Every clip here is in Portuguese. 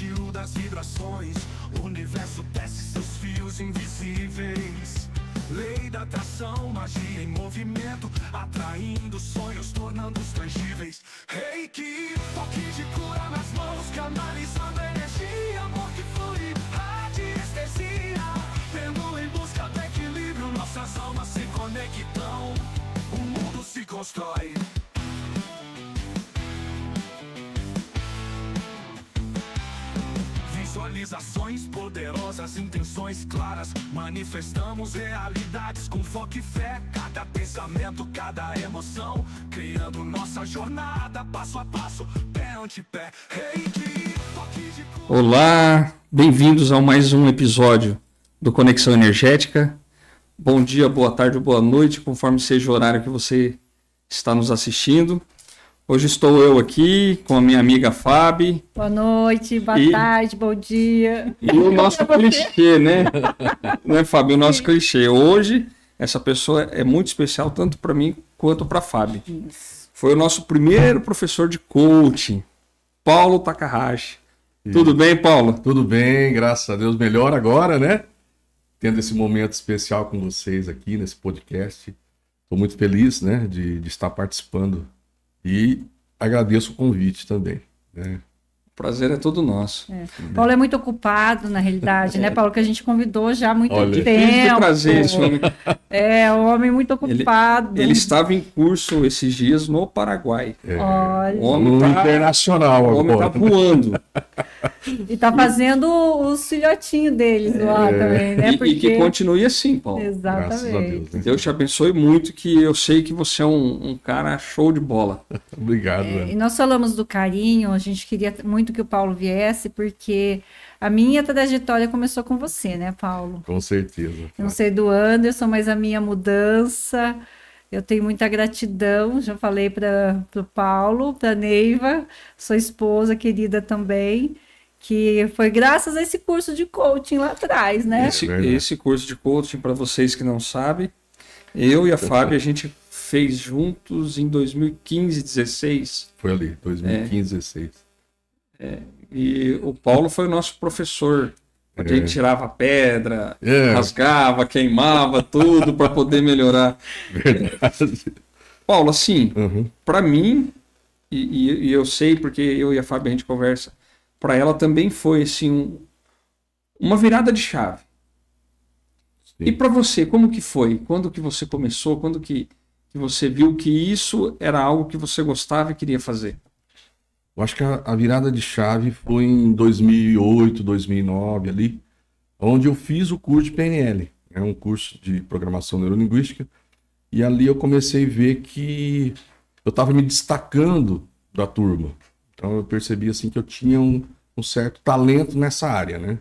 sutil das vibrações, o universo tece seus fios invisíveis. Lei da atração, magia em movimento, atraindo sonhos, tornando-os tangíveis. Reiki, toque de cura nas mãos, canalizando energia, amor que flui, radiestesia. Tendo em busca do equilíbrio, nossas almas se conectam, o mundo se constrói. Visualizações poderosas, intenções claras, manifestamos realidades com foco e fé. Cada pensamento, cada emoção, criando nossa jornada, passo a passo, pé ante pé. Reiki, toque de... Olá, bem-vindos a mais um episódio do Conexão Energética. Bom dia, boa tarde, boa noite, conforme seja o horário que você está nos assistindo. Hoje estou eu aqui com a minha amiga Fábio. Boa noite, boa tarde, bom dia. E o nosso clichê, né? Né, Fábio? O nosso clichê. Hoje, essa pessoa é muito especial, tanto para mim quanto para a Fábio. Foi o nosso primeiro professor de coaching, Paulo Takahashi. Tudo bem, Paulo? Tudo bem, graças a Deus. Melhor agora, né? Tendo esse momento especial com vocês aqui nesse podcast. Estou muito feliz, né, de estar participando. E agradeço o convite também, né? O prazer é todo nosso. Paulo é muito ocupado, na realidade, né, Paulo? Que a gente convidou já há muito tempo. Difícil trazer esse homem. É, um homem muito ocupado. Ele estava em curso esses dias no Paraguai. Olha. O homem No internacional agora. O homem está voando. E tá fazendo os filhotinhos deles lá também, né? E que continue assim, Paulo. Exatamente. Graças a Deus, né? Deus te abençoe muito, que eu sei que você é um cara show de bola. Obrigado. E nós falamos do carinho, a gente queria muito que o Paulo viesse, porque a minha trajetória começou com você, né, Paulo? Com certeza. Eu não sei do Anderson, mas a minha mudança, eu tenho muita gratidão, já falei para o Paulo, para Neiva, sua esposa querida também, que foi graças a esse curso de coaching lá atrás, né? Esse curso de coaching, para vocês que não sabem, eu e a Fábio, a gente fez juntos em 2015, 16. Foi ali, 2015, 16. E o Paulo foi o nosso professor. A gente tirava pedra, rasgava, queimava tudo para poder melhorar. Verdade. Paulo, assim, para mim, e eu sei porque eu e a Fábio a gente conversa, para ela também foi assim, uma virada de chave. Sim. E para você, como que foi? Quando que você começou? Quando que você viu que isso era algo que você gostava e queria fazer? Eu acho que a virada de chave foi em 2008, 2009 ali, onde eu fiz o curso de PNL, um curso de programação neurolinguística, e ali eu comecei a ver que eu estava me destacando da turma. Então eu percebi assim que eu tinha um certo talento nessa área, né?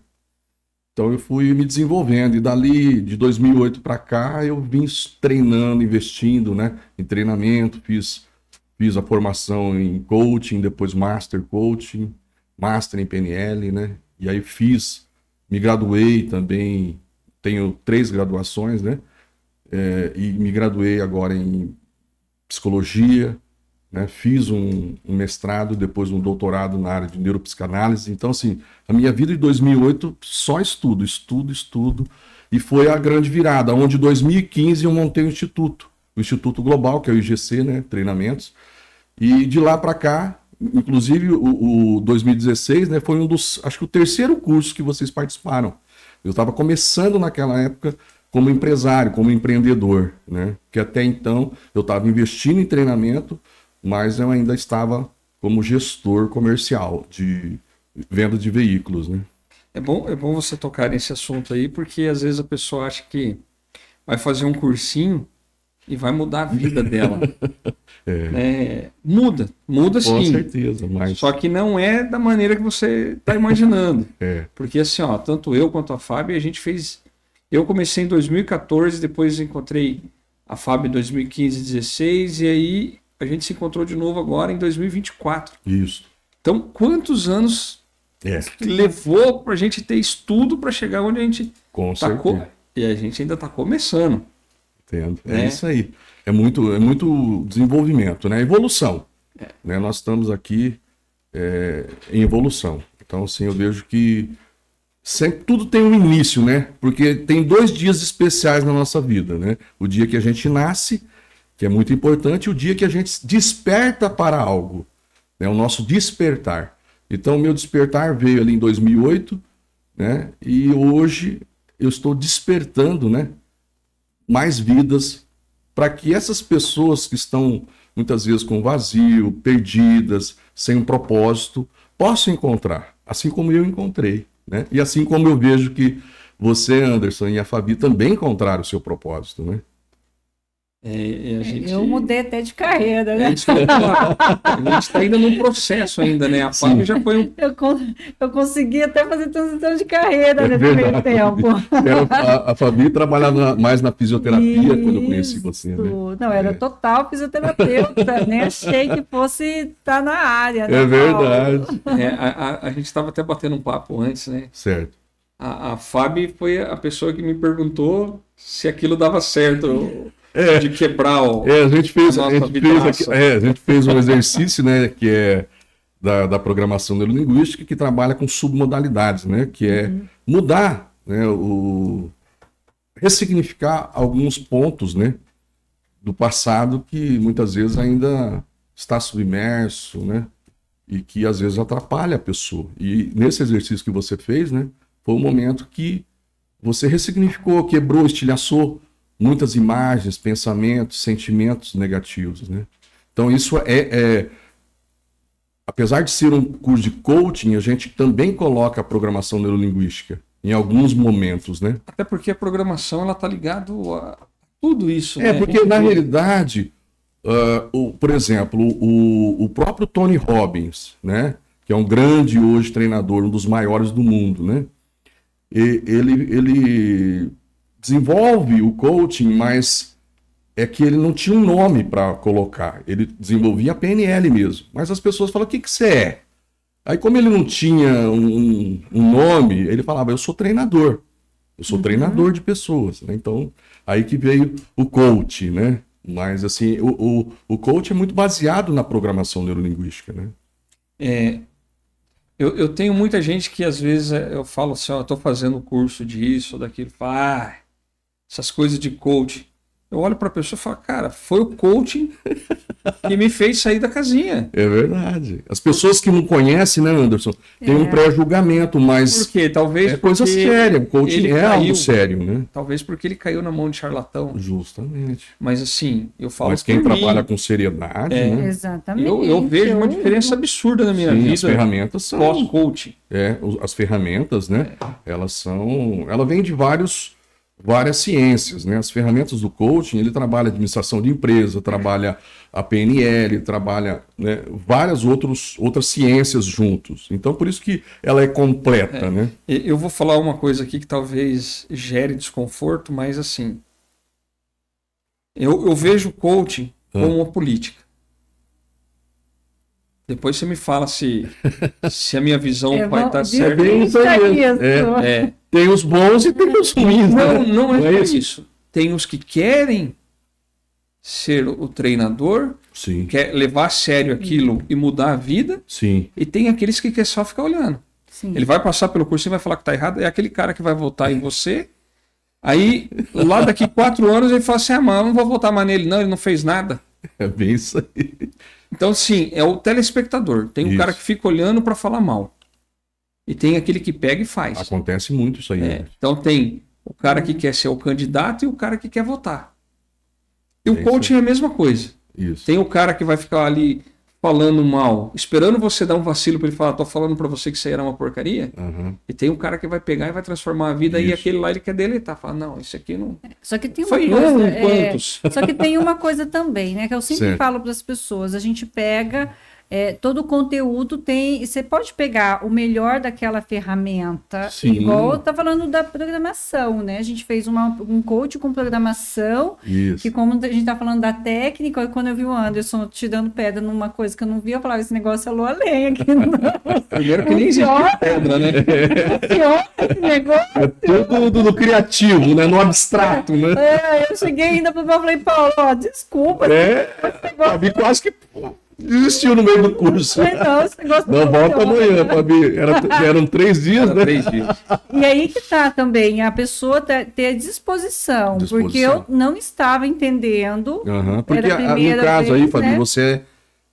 Então eu fui me desenvolvendo, e dali de 2008 para cá eu vim treinando, investindo, né, em treinamento, fiz a formação em coaching, depois master coaching, master em PNL, né? E aí me graduei também, tenho 3 graduações, né? E me graduei agora em psicologia, né? Fiz um mestrado, depois um doutorado na área de neuropsicanálise. Então, assim, a minha vida de 2008 só estudo, e foi a grande virada, onde em 2015 eu montei o Instituto Global, que é o IGC, né? Treinamentos. E de lá para cá, inclusive o 2016, né, foi acho que o 3º curso que vocês participaram. Eu estava começando naquela época como empresário, como empreendedor, né? Que até então eu estava investindo em treinamento, mas eu ainda estava como gestor comercial de venda de veículos, né? É bom você tocar nesse assunto aí, porque às vezes a pessoa acha que vai fazer um cursinho e vai mudar a vida dela. Muda sim. Com certeza. Mas... Só que não é da maneira que você está imaginando. Porque assim, ó, tanto eu quanto a Fábio, a gente fez... Eu comecei em 2014, depois encontrei a Fábio em 2015, 16, e aí a gente se encontrou de novo agora em 2024. Isso. Então, quantos anos levou para a gente ter estudo para chegar onde a gente está? E a gente ainda está começando. Entendo. É isso aí. É muito desenvolvimento, né? Evolução. Né? Nós estamos aqui em evolução. Então, assim, eu vejo que sempre tudo tem um início, né? Porque tem 2 dias especiais na nossa vida, né? O dia que a gente nasce, que é muito importante, e o dia que a gente desperta para algo, né? O nosso despertar. Então, o meu despertar veio ali em 2008, né? E hoje eu estou despertando, né? Mais vidas para que essas pessoas que estão muitas vezes com vazio, perdidas, sem um propósito, possam encontrar, assim como eu encontrei, né? E assim como eu vejo que você, Anderson, e a Fabi também encontraram o seu propósito, né? Eu mudei até de carreira, né? A gente está ainda num processo ainda, né? A Fabi já foi um... Eu consegui até fazer transição de carreira nesse meio tempo. A Fabi trabalhava mais na fisioterapia quando eu conheci você, né? Não, era total fisioterapeuta, nem achei que fosse estar na área, né? É verdade. A gente estava até batendo um papo antes, né? Certo. A Fabi foi a pessoa que me perguntou se aquilo dava certo... de quebrar a gente fez um exercício, né, que é da programação neurolinguística, que trabalha com submodalidades, né, que é mudar, né, ressignificar alguns pontos, né, do passado que muitas vezes ainda está submerso, né, e que às vezes atrapalha a pessoa. E nesse exercício que você fez, né, foi um momento que você ressignificou, quebrou, estilhaçou muitas imagens, pensamentos, sentimentos negativos, né? Então isso apesar de ser um curso de coaching, a gente também coloca a programação neurolinguística em alguns momentos, né? Até porque a programação ela tá ligado a tudo isso, né? Porque na realidade, por exemplo, o próprio Tony Robbins, né? Que é um grande hoje treinador, um dos maiores do mundo, né? Ele desenvolve o coaching, mas é que ele não tinha um nome para colocar. Ele desenvolvia a PNL mesmo. Mas as pessoas falam, o que você é? Aí, como ele não tinha um nome, ele falava, eu sou treinador. Eu sou treinador de pessoas. Né? Então, aí que veio o coach, né? Mas, assim, o coach é muito baseado na programação neurolinguística, né? Eu tenho muita gente que, às vezes, eu falo assim, eu estou fazendo curso disso, daquilo, fala, essas coisas de coaching. Eu olho para a pessoa e falo, cara, foi o coaching que me fez sair da casinha. É verdade. As pessoas que não conhecem, né, Anderson, tem um pré-julgamento, mas porque talvez coisa séria. O coaching algo sério, né? Talvez porque ele caiu na mão de charlatão. Justamente. Mas assim, eu falo. Mas quem trabalha com seriedade, né? Exatamente. Eu vejo uma diferença absurda na minha vida. As ferramentas são pós-coaching. As ferramentas, né? Ela vem de várias ciências, né? As ferramentas do coaching, ele trabalha administração de empresa, trabalha a PNL, trabalha, né, várias outras ciências juntos. Então, por isso que ela é completa, né? Eu vou falar uma coisa aqui que talvez gere desconforto, mas assim, eu vejo o coaching como uma política. Depois você me fala se a minha visão vai estar certa. Tem os bons e tem os ruins. Não é isso. Tem os que querem ser o treinador, sim, quer levar a sério aquilo e mudar a vida, sim, e tem aqueles que quer só ficar olhando. Sim. Ele vai passar pelo curso e vai falar que tá errado, é aquele cara que vai votar em você, aí lá daqui 4 anos ele fala assim, mas eu não vou votar mais nele não, ele não fez nada. É bem isso aí. Então, sim, é o telespectador. Tem um cara que fica olhando para falar mal. E tem aquele que pega e faz. Acontece muito isso aí. Né? Então tem o cara que quer ser o candidato e o cara que quer votar. E o coaching é a mesma coisa. Isso. Tem o cara que vai ficar ali falando mal, esperando você dar um vacilo para ele falar, tô falando para você que isso aí era uma porcaria. Uhum. E tem o cara que vai pegar e vai transformar a vida, e aquele lá ele quer deletar. Fala, não, isso aqui não... Só que tem uma foi coisa, quantos? Só que tem uma coisa também, né? Que eu sempre certo. falo para as pessoas, a gente pega... todo o conteúdo tem... Você pode pegar o melhor daquela ferramenta, sim, igual tá falando da programação, né? A gente fez um coach com programação, isso, que como a gente tá falando da técnica, quando eu vi o Anderson te dando pedra numa coisa que eu não vi, eu falava, esse negócio é lua-lenha aqui. Primeiro que nem existe pedra, né? Esse negócio. É tudo no criativo, né? No abstrato, né? Eu cheguei ainda pro Paulo e falei, Paulo, ó, desculpa. Quase que Desistiu no meio do curso. Não, esse negócio Não, volta amanhã, Fabi. Eram 3 dias, Era né? 3 dias. E aí que tá também, a pessoa ter disposição, porque eu não estava entendendo. Porque era a no primeira caso aí, vez, Fabi, né?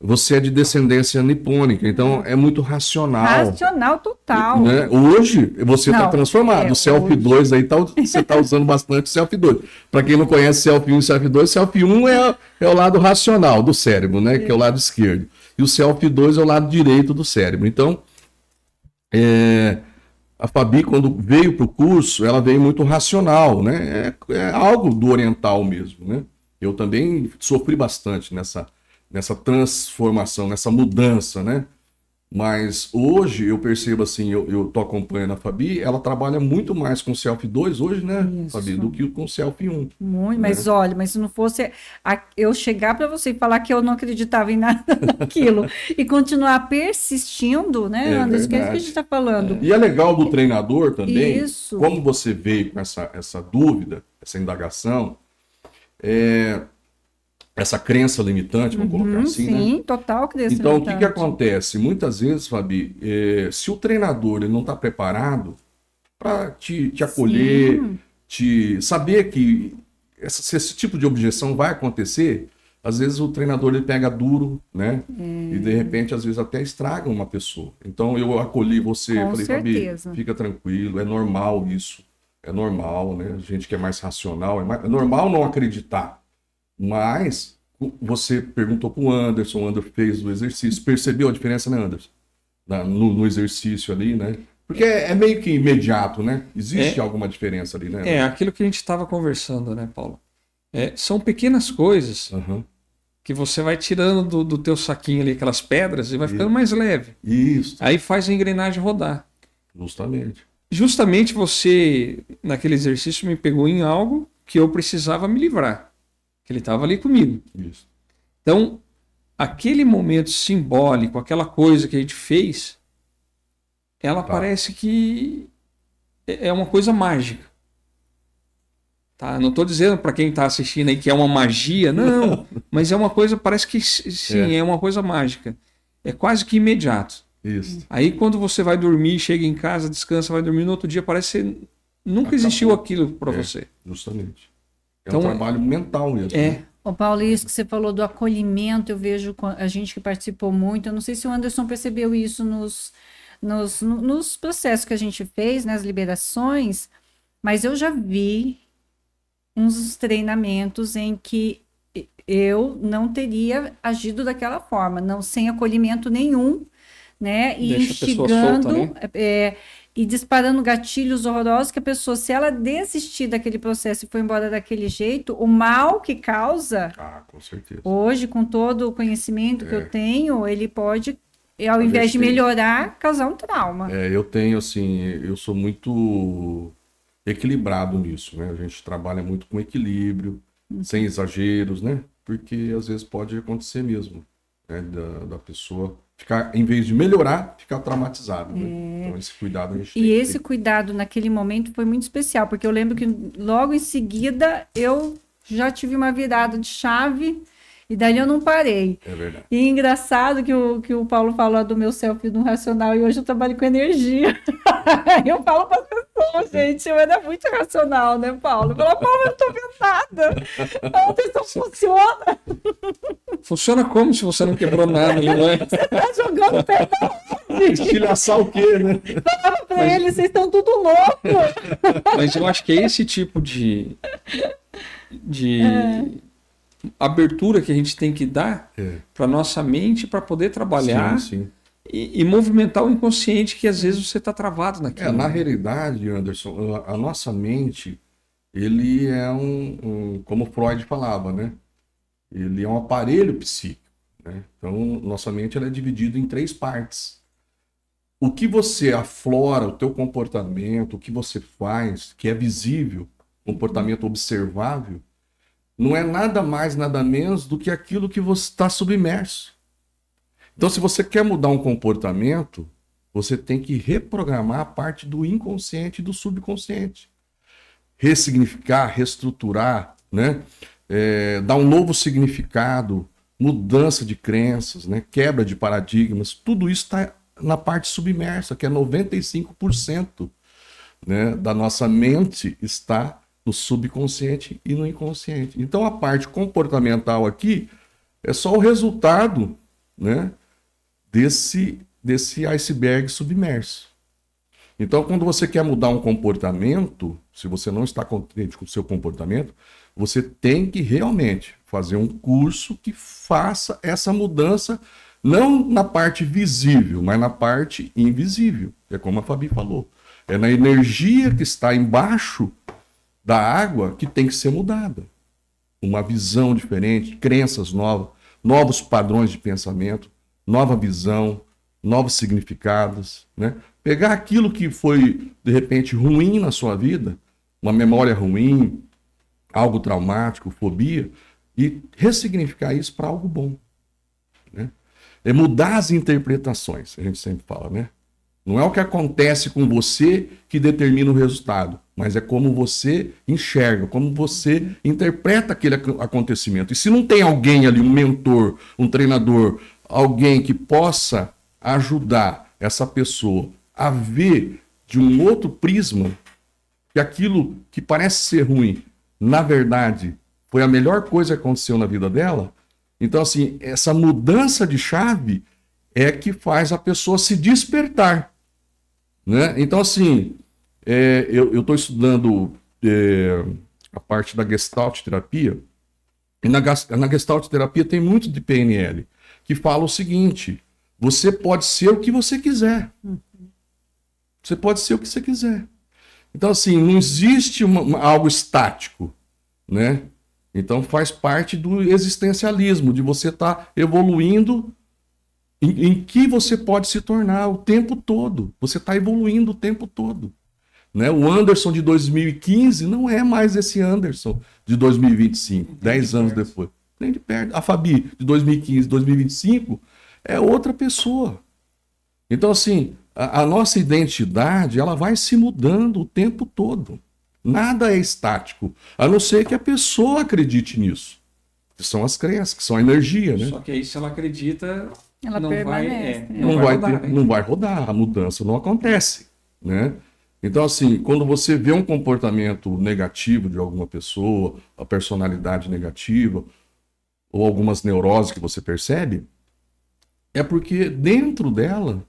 você é de descendência nipônica, então é muito racional. Racional total. Né? Hoje você está Não, transformado. O Self hoje. 2 aí você está usando bastante o Self 2. Para quem não conhece Self 1 e Self 2, Self 1 é o lado racional do cérebro, né? Que é o lado esquerdo. E o Self 2 é o lado direito do cérebro. Então, a Fabi, quando veio para o curso, ela veio muito racional, né? É algo do oriental mesmo, né? Eu também sofri bastante nessa transformação, nessa mudança, né? Mas hoje eu percebo assim, eu tô acompanhando a Fabi, ela trabalha muito mais com Self 2 hoje, né, Isso. Fabi, do que com Self 1. Muito, mas olha, mas se não fosse eu chegar para você e falar que eu não acreditava em nada daquilo e continuar persistindo, né, Anderson, que é isso que a gente está falando. E é legal do treinador também, Isso. como você veio com essa dúvida, essa indagação, essa crença limitante, vamos colocar assim, sim, né? total crença Então, o que limitante. acontece? Muitas vezes, Fabi, se o treinador ele não está preparado para te acolher, saber que esse tipo de objeção vai acontecer, às vezes o treinador ele pega duro, né? E de repente, às vezes, até estraga uma pessoa. Então, eu acolhi você, Com falei, certeza. Fabi, fica tranquilo, é normal isso. É normal, né? A gente que é mais racional, é normal não acreditar. Mas você perguntou para o Anderson, o Anderson fez o exercício, percebeu a diferença, né, Anderson? No exercício ali, né? Porque é meio que imediato, né? Existe alguma diferença ali, né? É aquilo que a gente estava conversando, né, Paulo? São pequenas coisas que você vai tirando do teu saquinho ali, aquelas pedras, e vai ficando mais leve. Isso. Aí faz a engrenagem rodar. Justamente. Justamente você, naquele exercício, me pegou em algo que eu precisava me livrar. Ele estava ali comigo. Isso. Então, aquele momento simbólico, aquela coisa que a gente fez, ela parece que é uma coisa mágica. Tá? Não estou dizendo para quem está assistindo aí que é uma magia, não. Mas é uma coisa, parece que sim, é uma coisa mágica. É quase que imediato. Isso. Aí quando você vai dormir, chega em casa, descansa, vai dormir, no outro dia parece que nunca existiu aquilo para você. Justamente. É Então, um trabalho mental mesmo. Né? Ô, Paulo, isso que você falou do acolhimento, eu vejo a gente que participou muito, eu não sei se o Anderson percebeu isso nos processos que a gente fez, nas liberações, mas eu já vi uns treinamentos em que eu não teria agido daquela forma, não sem acolhimento nenhum, né? E deixa a pessoa instigando, solta, né? E disparando gatilhos horrorosos que a pessoa, se ela desistir daquele processo e for embora daquele jeito, o mal que causa, com certeza. hoje, com todo o conhecimento que eu tenho, ele pode, ao invés de melhorar, causar um trauma. Eu tenho, assim, eu sou muito equilibrado nisso, né? A gente trabalha muito com equilíbrio, sem exageros, né? Porque às vezes pode acontecer mesmo, né? Da pessoa ficar, em vez de melhorar, ficar traumatizado, né? Então esse cuidado a gente tem. E esse cuidado naquele momento foi muito especial, porque eu lembro que logo em seguida eu já tive uma virada de chave e daí eu não parei. É verdade. E engraçado que o Paulo falou do meu selfie no racional e hoje eu trabalho com energia. Eu falo para as pessoas, gente, eu era muito racional, né, Paulo? Eu falo, Paulo, eu não tô vendo nada. A atenção funciona. Funciona como se você não quebrou nada, não é? Você tá jogando perto da Estilhaçar o quê, né? Falava para eles, vocês estão tudo loucos. Mas eu acho que é esse tipo de abertura que a gente tem que dar para nossa mente para poder trabalhar e movimentar o inconsciente que às vezes você está travado naquilo. Na realidade, Anderson, a nossa mente, ele é como Freud falava, né? Ele é um aparelho psíquico, né? Então, nossa mente ela é dividida em 3 partes. O que você aflora, o teu comportamento, o que você faz, que é visível, comportamento observável, não é nada mais, nada menos do que aquilo que você está submerso. Então, se você quer mudar um comportamento, você tem que reprogramar a parte do inconsciente e do subconsciente. Ressignificar, reestruturar, né? Dar um novo significado mudança de crenças, né? Quebra de paradigmas, tudo isso está na parte submersa, que é 95%, né, da nossa mente está no subconsciente e no inconsciente. Então a parte comportamental aqui é só o resultado, né, desse iceberg submerso. Então, quando você quer mudar um comportamento, se você não está contente com o seu comportamento, você tem que realmente fazer um curso que faça essa mudança, não na parte visível, mas na parte invisível. É como a Fabi falou. É na energia que está embaixo da água que tem que ser mudada. Uma visão diferente, crenças novas, novos padrões de pensamento, nova visão, novos significados, né? Pegar aquilo que foi, de repente, ruim na sua vida, uma memória ruim, algo traumático, fobia, e ressignificar isso para algo bom, né? É mudar as interpretações, a gente sempre fala, né? Não é o que acontece com você que determina o resultado, mas é como você enxerga, como você interpreta aquele acontecimento. E se não tem alguém ali, um mentor, um treinador, alguém que possa ajudar essa pessoa a ver de um outro prisma que aquilo que parece ser ruim, na verdade, foi a melhor coisa que aconteceu na vida dela. Então, assim, essa mudança de chave é que faz a pessoa se despertar, né? Então, assim, eu estou estudando a parte da Gestalt terapia, e na Gestalt terapia tem muito de PNL, que fala o seguinte: você pode ser o que você quiser. Você pode ser o que você quiser. Então, assim, não existe algo estático, né? Então, faz parte do existencialismo, de você estar evoluindo em que você pode se tornar o tempo todo. Você está evoluindo o tempo todo, né? O Anderson de 2015 não é mais esse Anderson de 2025, 10 anos depois. Nem de perto. A Fabi de 2015, 2025 é outra pessoa. Então, assim, a nossa identidade, ela vai se mudando o tempo todo. Nada é estático, a não ser que a pessoa acredite nisso. Que são as crenças, que são a energia, né? Só que aí, se ela acredita, Ela não permanece, né? não vai rodar, a mudança não acontece, né? Então, assim, quando você vê um comportamento negativo de alguma pessoa, a personalidade negativa, ou algumas neuroses que você percebe, é porque dentro dela,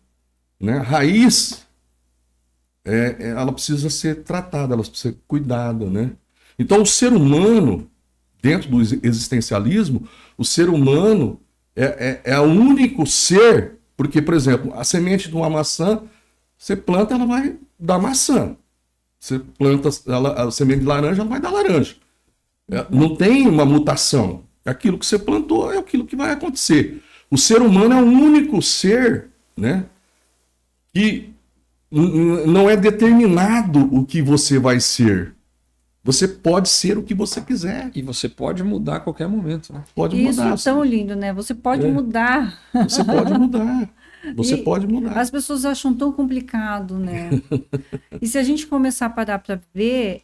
né, a raiz, ela precisa ser tratada, ela precisa ser cuidada, né? Então, o ser humano, dentro do existencialismo, o ser humano é o único ser, porque, por exemplo, a semente de uma maçã, você planta, ela vai dar maçã. Você planta a semente de laranja, ela vai dar laranja. Não tem uma mutação. Aquilo que você plantou é aquilo que vai acontecer. O ser humano é o único ser, né, que não é determinado o que você vai ser. Você pode ser o que você quiser. E você pode mudar a qualquer momento, né? Pode Isso mudar. é tão lindo, né? Você pode mudar. Você pode mudar. Você pode mudar. As pessoas acham tão complicado, né? E se a gente começar a parar para ver,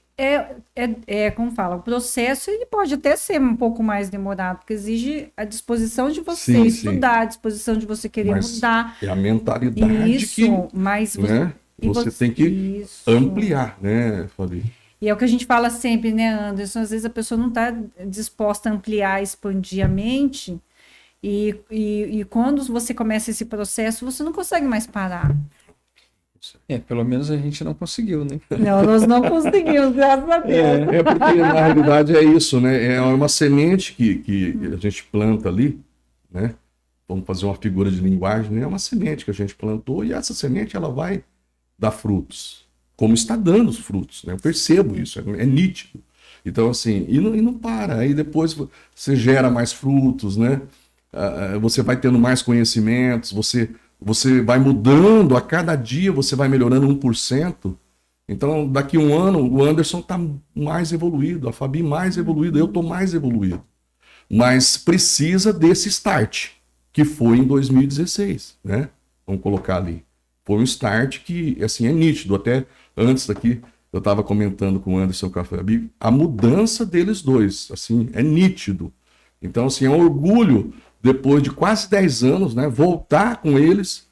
como fala, o processo ele pode até ser um pouco mais demorado, porque exige a disposição de você estudar, a disposição de você querer mudar. É a mentalidade isso, mas né? Você tem que ampliar, né, Fabi? E é o que a gente fala sempre, né, Anderson? Às vezes a pessoa não está disposta a ampliar, expandir a mente, e quando você começa esse processo, você não consegue mais parar. Pelo menos a gente não conseguiu, né? Não, nós não conseguimos, graças a Deus. Porque na realidade é isso, né? É uma semente que a gente planta ali, né? Vamos fazer uma figura de linguagem, né? É uma semente que a gente plantou e essa semente ela vai dar frutos, como está dando os frutos, né? Eu percebo isso, é nítido. Então, assim, e não para. Aí depois você gera mais frutos, né? Você vai tendo mais conhecimentos, você vai mudando, a cada dia você vai melhorando 1%. Então, daqui a um ano, o Anderson está mais evoluído, a Fabi mais evoluída, eu estou mais evoluído. Mas precisa desse start, que foi em 2016, né? Vamos colocar ali. Foi um start que, assim, é nítido. Até antes daqui, eu estava comentando com o Anderson e com a Fabi, a mudança deles dois, assim, é nítido. Então, assim, é um orgulho depois de quase 10 anos, né, voltar com eles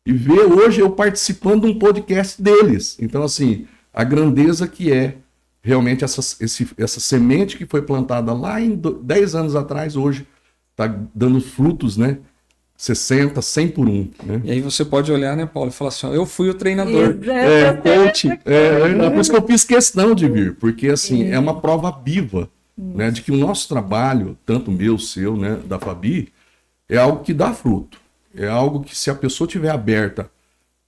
e ver hoje eu participando de um podcast deles. Então, assim, a grandeza que é realmente essa semente que foi plantada lá em 10 anos atrás, hoje está dando frutos, né? 60, 100 por um. Né? E aí você pode olhar, né, Paulo, e falar assim, ó, eu fui o treinador. Coach. Por isso que eu fiz questão de vir, porque assim, é uma prova viva, né, de que o nosso trabalho, tanto meu, seu, né, da Fabi, é algo que dá fruto. É algo que, se a pessoa estiver aberta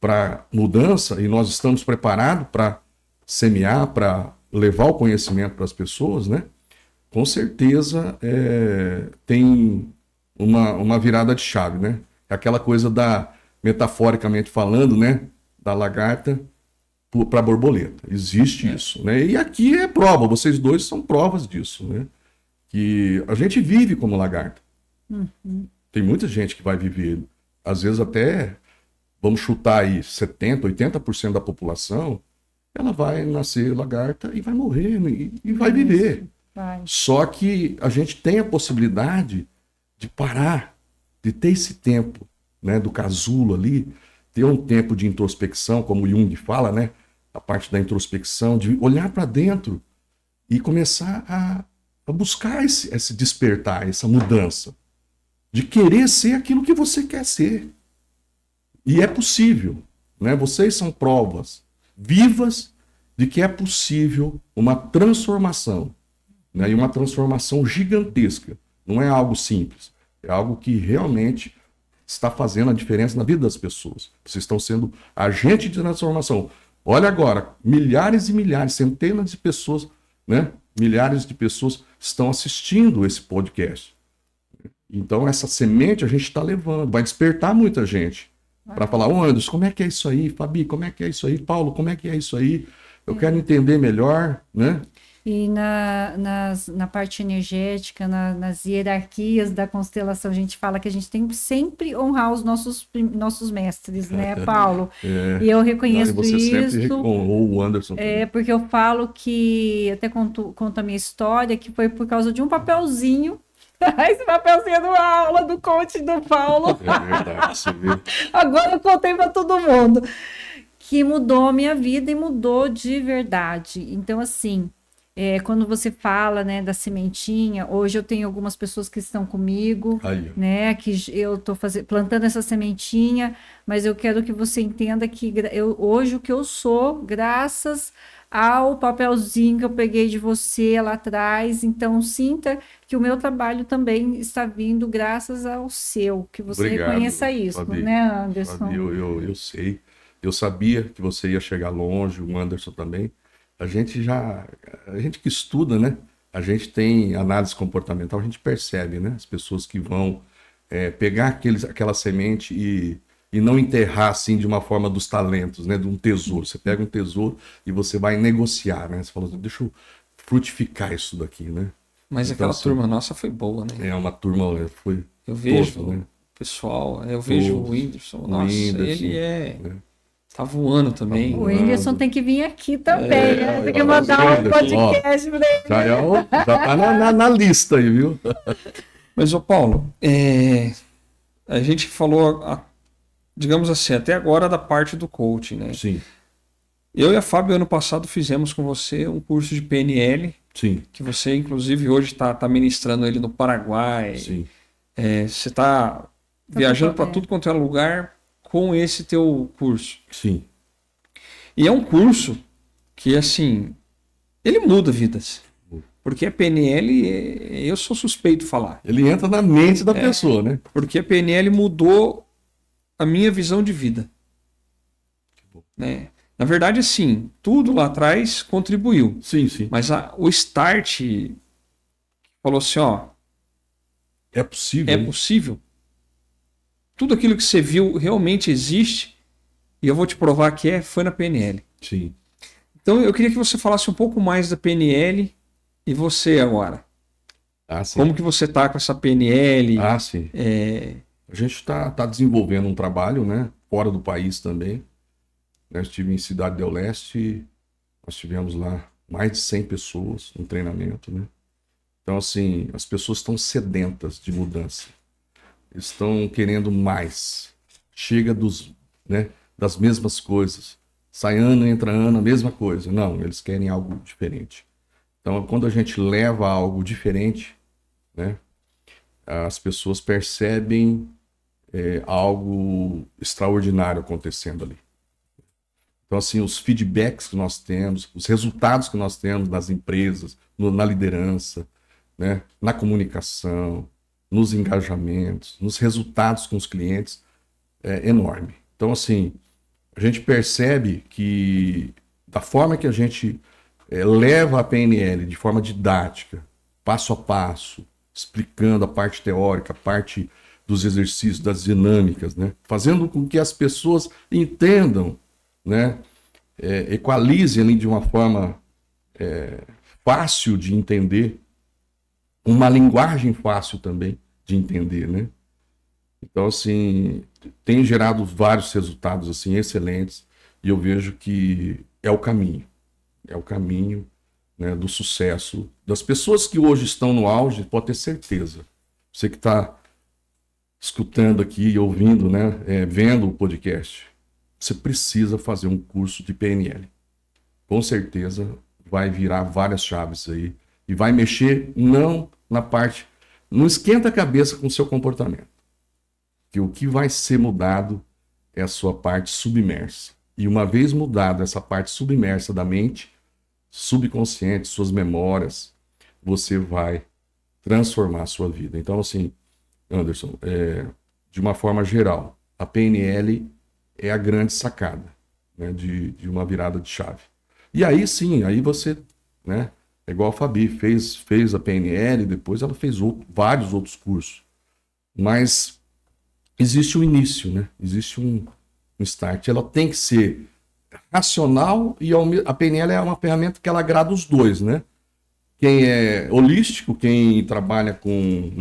para mudança, e nós estamos preparados para semear, para levar o conhecimento para as pessoas, né, com certeza tem uma virada de chave, né? É aquela coisa metaforicamente falando, né, da lagarta para a borboleta. Existe isso, né? E aqui é prova, vocês dois são provas disso, né? Que a gente vive como lagarta. Tem muita gente que vai viver, às vezes até, vamos chutar aí, 70%, 80% da população, ela vai nascer lagarta e vai morrer e vai viver. Só que a gente tem a possibilidade de parar, de ter esse tempo, né, do casulo ali, ter um tempo de introspecção, como o Jung fala, né, a parte da introspecção, de olhar para dentro e começar a buscar esse despertar, essa mudança, de querer ser aquilo que você quer ser. E é possível, né? Vocês são provas vivas de que é possível uma transformação, né, e uma transformação gigantesca. Não é algo simples, é algo que realmente está fazendo a diferença na vida das pessoas. Vocês estão sendo agente de transformação. Olha agora, milhares e milhares, centenas de pessoas, né? Milhares de pessoas estão assistindo esse podcast. Então, essa semente a gente está levando, vai despertar muita gente para falar, ô Anderson, como é que é isso aí? Fabi, como é que é isso aí? Paulo, como é que é isso aí? Eu quero entender melhor, né? E na parte energética, nas hierarquias da constelação, a gente fala que a gente tem que sempre honrar os nossos mestres, né, Paulo? E eu reconheço você isso. Sempre honrou o Anderson. Porque eu falo que, até conto a minha história, que foi por causa de um papelzinho. Esse papelzinho da aula do coach do Paulo. É verdade, você vê. Agora eu contei para todo mundo. Que mudou a minha vida e mudou de verdade. Então, assim, quando você fala, né, da sementinha, hoje eu tenho algumas pessoas que estão comigo, né, que eu estou plantando essa sementinha, mas eu quero que você entenda que hoje o que eu sou, graças ao papelzinho que eu peguei de você lá atrás. Então, sinta que o meu trabalho também está vindo graças ao seu, que você reconheça isso, Fabi, né, Anderson? Fabi, eu sei. Eu sabia que você ia chegar longe, o Anderson também. A gente que estuda, né? A gente tem análise comportamental, a gente percebe, né? As pessoas que vão pegar aquela semente e não enterrar assim de uma forma dos talentos, né? De um tesouro. Você pega um tesouro e você vai negociar, né? Você fala assim, deixa eu frutificar isso daqui, né? Mas então, aquela turma nossa foi boa, né? É uma turma, foi. Eu vejo todo, né? Pessoal, eu vejo o Whindersson. Nossa, ele tá voando também. O Whindersson tem que vir aqui também, né? Tem que mandar um podcast pra ele. Já tá na lista aí, viu? Mas, ô Paulo, a gente falou, digamos assim, até agora da parte do coaching, né? Sim. Eu e a Fábio, ano passado, fizemos com você um curso de PNL. Sim. Que você, inclusive, hoje tá ministrando ele no Paraguai. Sim. Você tá viajando para tudo quanto é lugar com esse teu curso. Sim. E é um curso que, assim, ele muda vidas. Porque a PNL, eu sou suspeito de falar. Ele entra na mente da pessoa, né? Porque a PNL mudou a minha visão de vida. Né? Na verdade, assim, tudo lá atrás contribuiu. Sim, sim. Mas o start falou assim, ó... É possível. É possível. Tudo aquilo que você viu realmente existe, e eu vou te provar que foi na PNL. Sim. Então eu queria que você falasse um pouco mais da PNL e você agora. Sim. Como que você está com essa PNL? Sim. A gente está desenvolvendo um trabalho, né, fora do país também. Eu estive em Cidade del Leste, nós tivemos lá mais de 100 pessoas no treinamento, né? Então, assim, as pessoas estão sedentas de mudança. estão querendo mais. Chega das mesmas coisas. Sai ano, entra ano, a mesma coisa. Não, eles querem algo diferente. Então, quando a gente leva algo diferente, né, as pessoas percebem algo extraordinário acontecendo ali. Então, assim, os feedbacks que nós temos, os resultados que nós temos nas empresas, na liderança, né, na comunicação, nos engajamentos, nos resultados com os clientes, é enorme. Então, assim, a gente percebe que da forma que a gente leva a PNL de forma didática, passo a passo, explicando a parte teórica, a parte dos exercícios, das dinâmicas, né, fazendo com que as pessoas entendam, né, equalizem ali de uma forma fácil de entender, uma linguagem fácil também de entender, né? Então, assim, tem gerado vários resultados assim excelentes e eu vejo que é o caminho, né, do sucesso das pessoas que hoje estão no auge. Pode ter certeza. Você que está escutando aqui, ouvindo, né, vendo o podcast, você precisa fazer um curso de PNL. Com certeza vai virar várias chaves aí e vai mexer não esquenta a cabeça com o seu comportamento. Que o que vai ser mudado é a sua parte submersa. E uma vez mudada essa parte submersa da mente, subconsciente, suas memórias, você vai transformar a sua vida. Então, assim, Anderson, de uma forma geral, a PNL é a grande sacada, né, de uma virada de chave. E aí sim, aí você, né, é igual a Fabi, fez a PNL, depois ela fez vários outros cursos. Mas existe um início, né? Existe um start. Ela tem que ser racional e a PNL é uma ferramenta que ela agrada os dois, né? Quem é holístico, quem trabalha com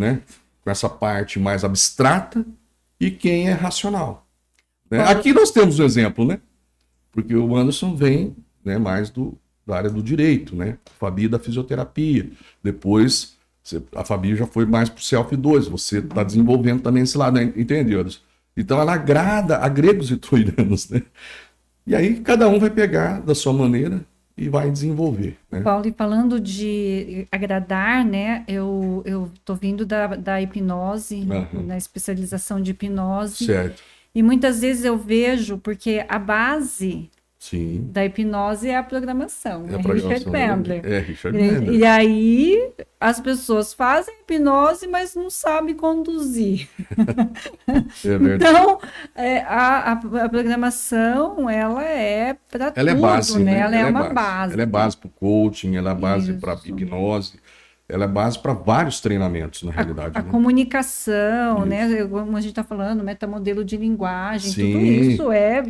essa parte mais abstrata e quem é racional. Né? Aqui nós temos um exemplo, né? Porque o Anderson vem, né, mais da área do direito, né? A Fabi da fisioterapia. Depois, a Fabi já foi mais para o Self 2. Você está desenvolvendo também esse lado, né? Entende, Anderson? Então ela agrada a gregos e troianos, né? E aí cada um vai pegar da sua maneira e vai desenvolver, né? Paulo, e falando de agradar, né? Eu tô vindo da hipnose, na especialização de hipnose. Certo. E muitas vezes eu vejo, porque a base da hipnose é a programação. Richard Bandler. Richard Bandler. E aí as pessoas fazem hipnose, mas não sabem conduzir. É verdade. Então, a programação, ela é para tudo, é base, né? Ela é uma base. Ela é base para o coaching, ela é base para hipnose. Ela é base para vários treinamentos, na realidade. A comunicação, né? Como a gente está falando, metamodelo de linguagem, Sim. Tudo isso é...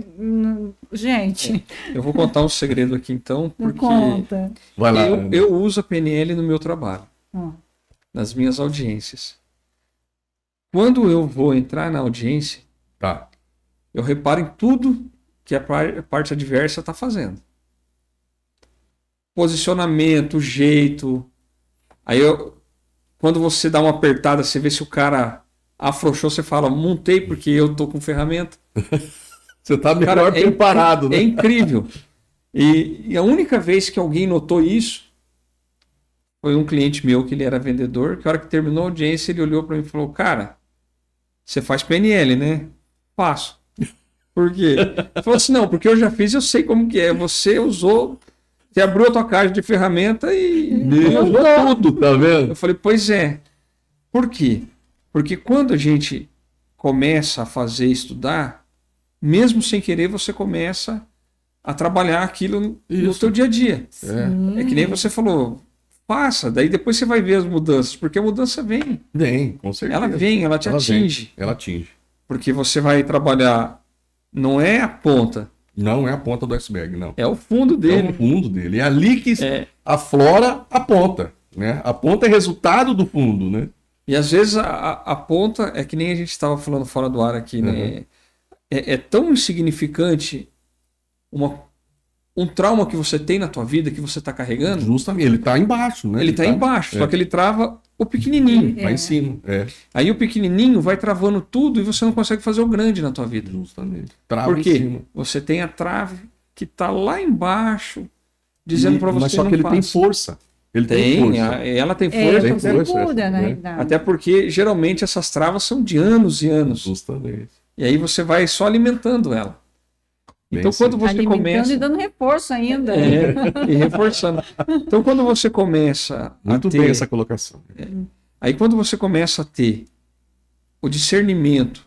Gente... Eu vou contar um segredo aqui, então, porque conta. Vai lá. Eu uso a PNL no meu trabalho, nas minhas audiências. Quando eu vou entrar na audiência, eu reparo em tudo que a parte adversa está fazendo. Posicionamento, jeito... Aí, quando você dá uma apertada, você vê se o cara afrouxou, você fala, montei porque eu tô com ferramenta. Você tá melhor preparado, né? É incrível. E a única vez que alguém notou isso foi um cliente meu, que ele era vendedor, que a hora que terminou a audiência, ele olhou para mim e falou, cara, você faz PNL, né? Faço. Por quê? Ele falou assim, não, porque eu já fiz, eu sei como que é. Você usou... Você abriu a tua caixa de ferramenta e usou tudo. Tá vendo? Eu falei, pois é. Por quê? Porque quando a gente começa a fazer, estudar, mesmo sem querer, você começa a trabalhar aquilo no teu dia a dia. É que nem você falou, faça, daí depois você vai ver as mudanças, porque a mudança vem. Vem, com certeza. Ela vem, ela te atinge. Ela atinge. Porque você vai trabalhar, não é a ponta. Não é a ponta do iceberg, não. É o fundo dele. É o fundo dele. É ali que aflora a ponta, né? A ponta é resultado do fundo, né? E às vezes a ponta, é que nem a gente estava falando fora do ar aqui, né? É tão insignificante um um trauma que você tem na tua vida, que você está carregando, Justamente, ele tá embaixo, né? ele está embaixo, só que ele trava o pequenininho. Lá em cima, Aí o pequenininho vai travando tudo e você não consegue fazer o grande na tua vida. Justamente. Trava Por em quê? cima. Você tem a trave que está lá embaixo, dizendo para você Mas só não que ele tem faça. força. Ele tem força. Ela tem É, força. tem força, segura, na né? realidade. Até porque geralmente essas travas são de anos e anos. Justamente. E aí você vai só alimentando ela. Bem Então quando sim. você Alimentando começa. e dando reforço ainda. E reforçando. Então quando você começa Muito a ter. bem essa colocação. Aí quando você começa a ter o discernimento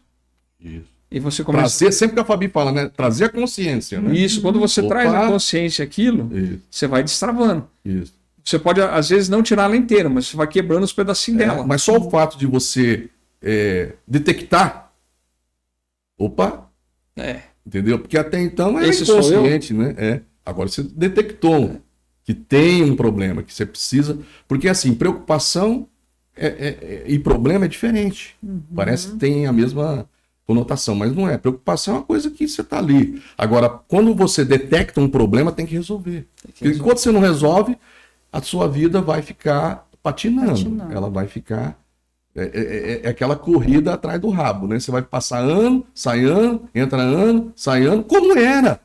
Isso. e você começa. Trazer, sempre que a Fabi fala, né? Trazer a consciência, né? Isso, quando você Opa. traz na consciência aquilo, Isso, você vai destravando. isso. Você pode, às vezes, não tirar ela inteira, mas você vai quebrando os pedacinhos dela. Mas só o fato de você detectar, opa, entendeu? Porque até então era Esse sou eu? inconsciente, né? Agora você detectou que tem um problema, que você precisa. Porque assim, preocupação e problema é diferente. Parece que tem a mesma conotação, mas não é. Preocupação é uma coisa que você está ali. Agora, quando você detecta um problema, tem que resolver. Porque enquanto você não resolve, a sua vida vai ficar patinando. Ela vai ficar. É aquela corrida atrás do rabo, né? Você vai passar ano, sai ano, entra ano, sai ano, como era.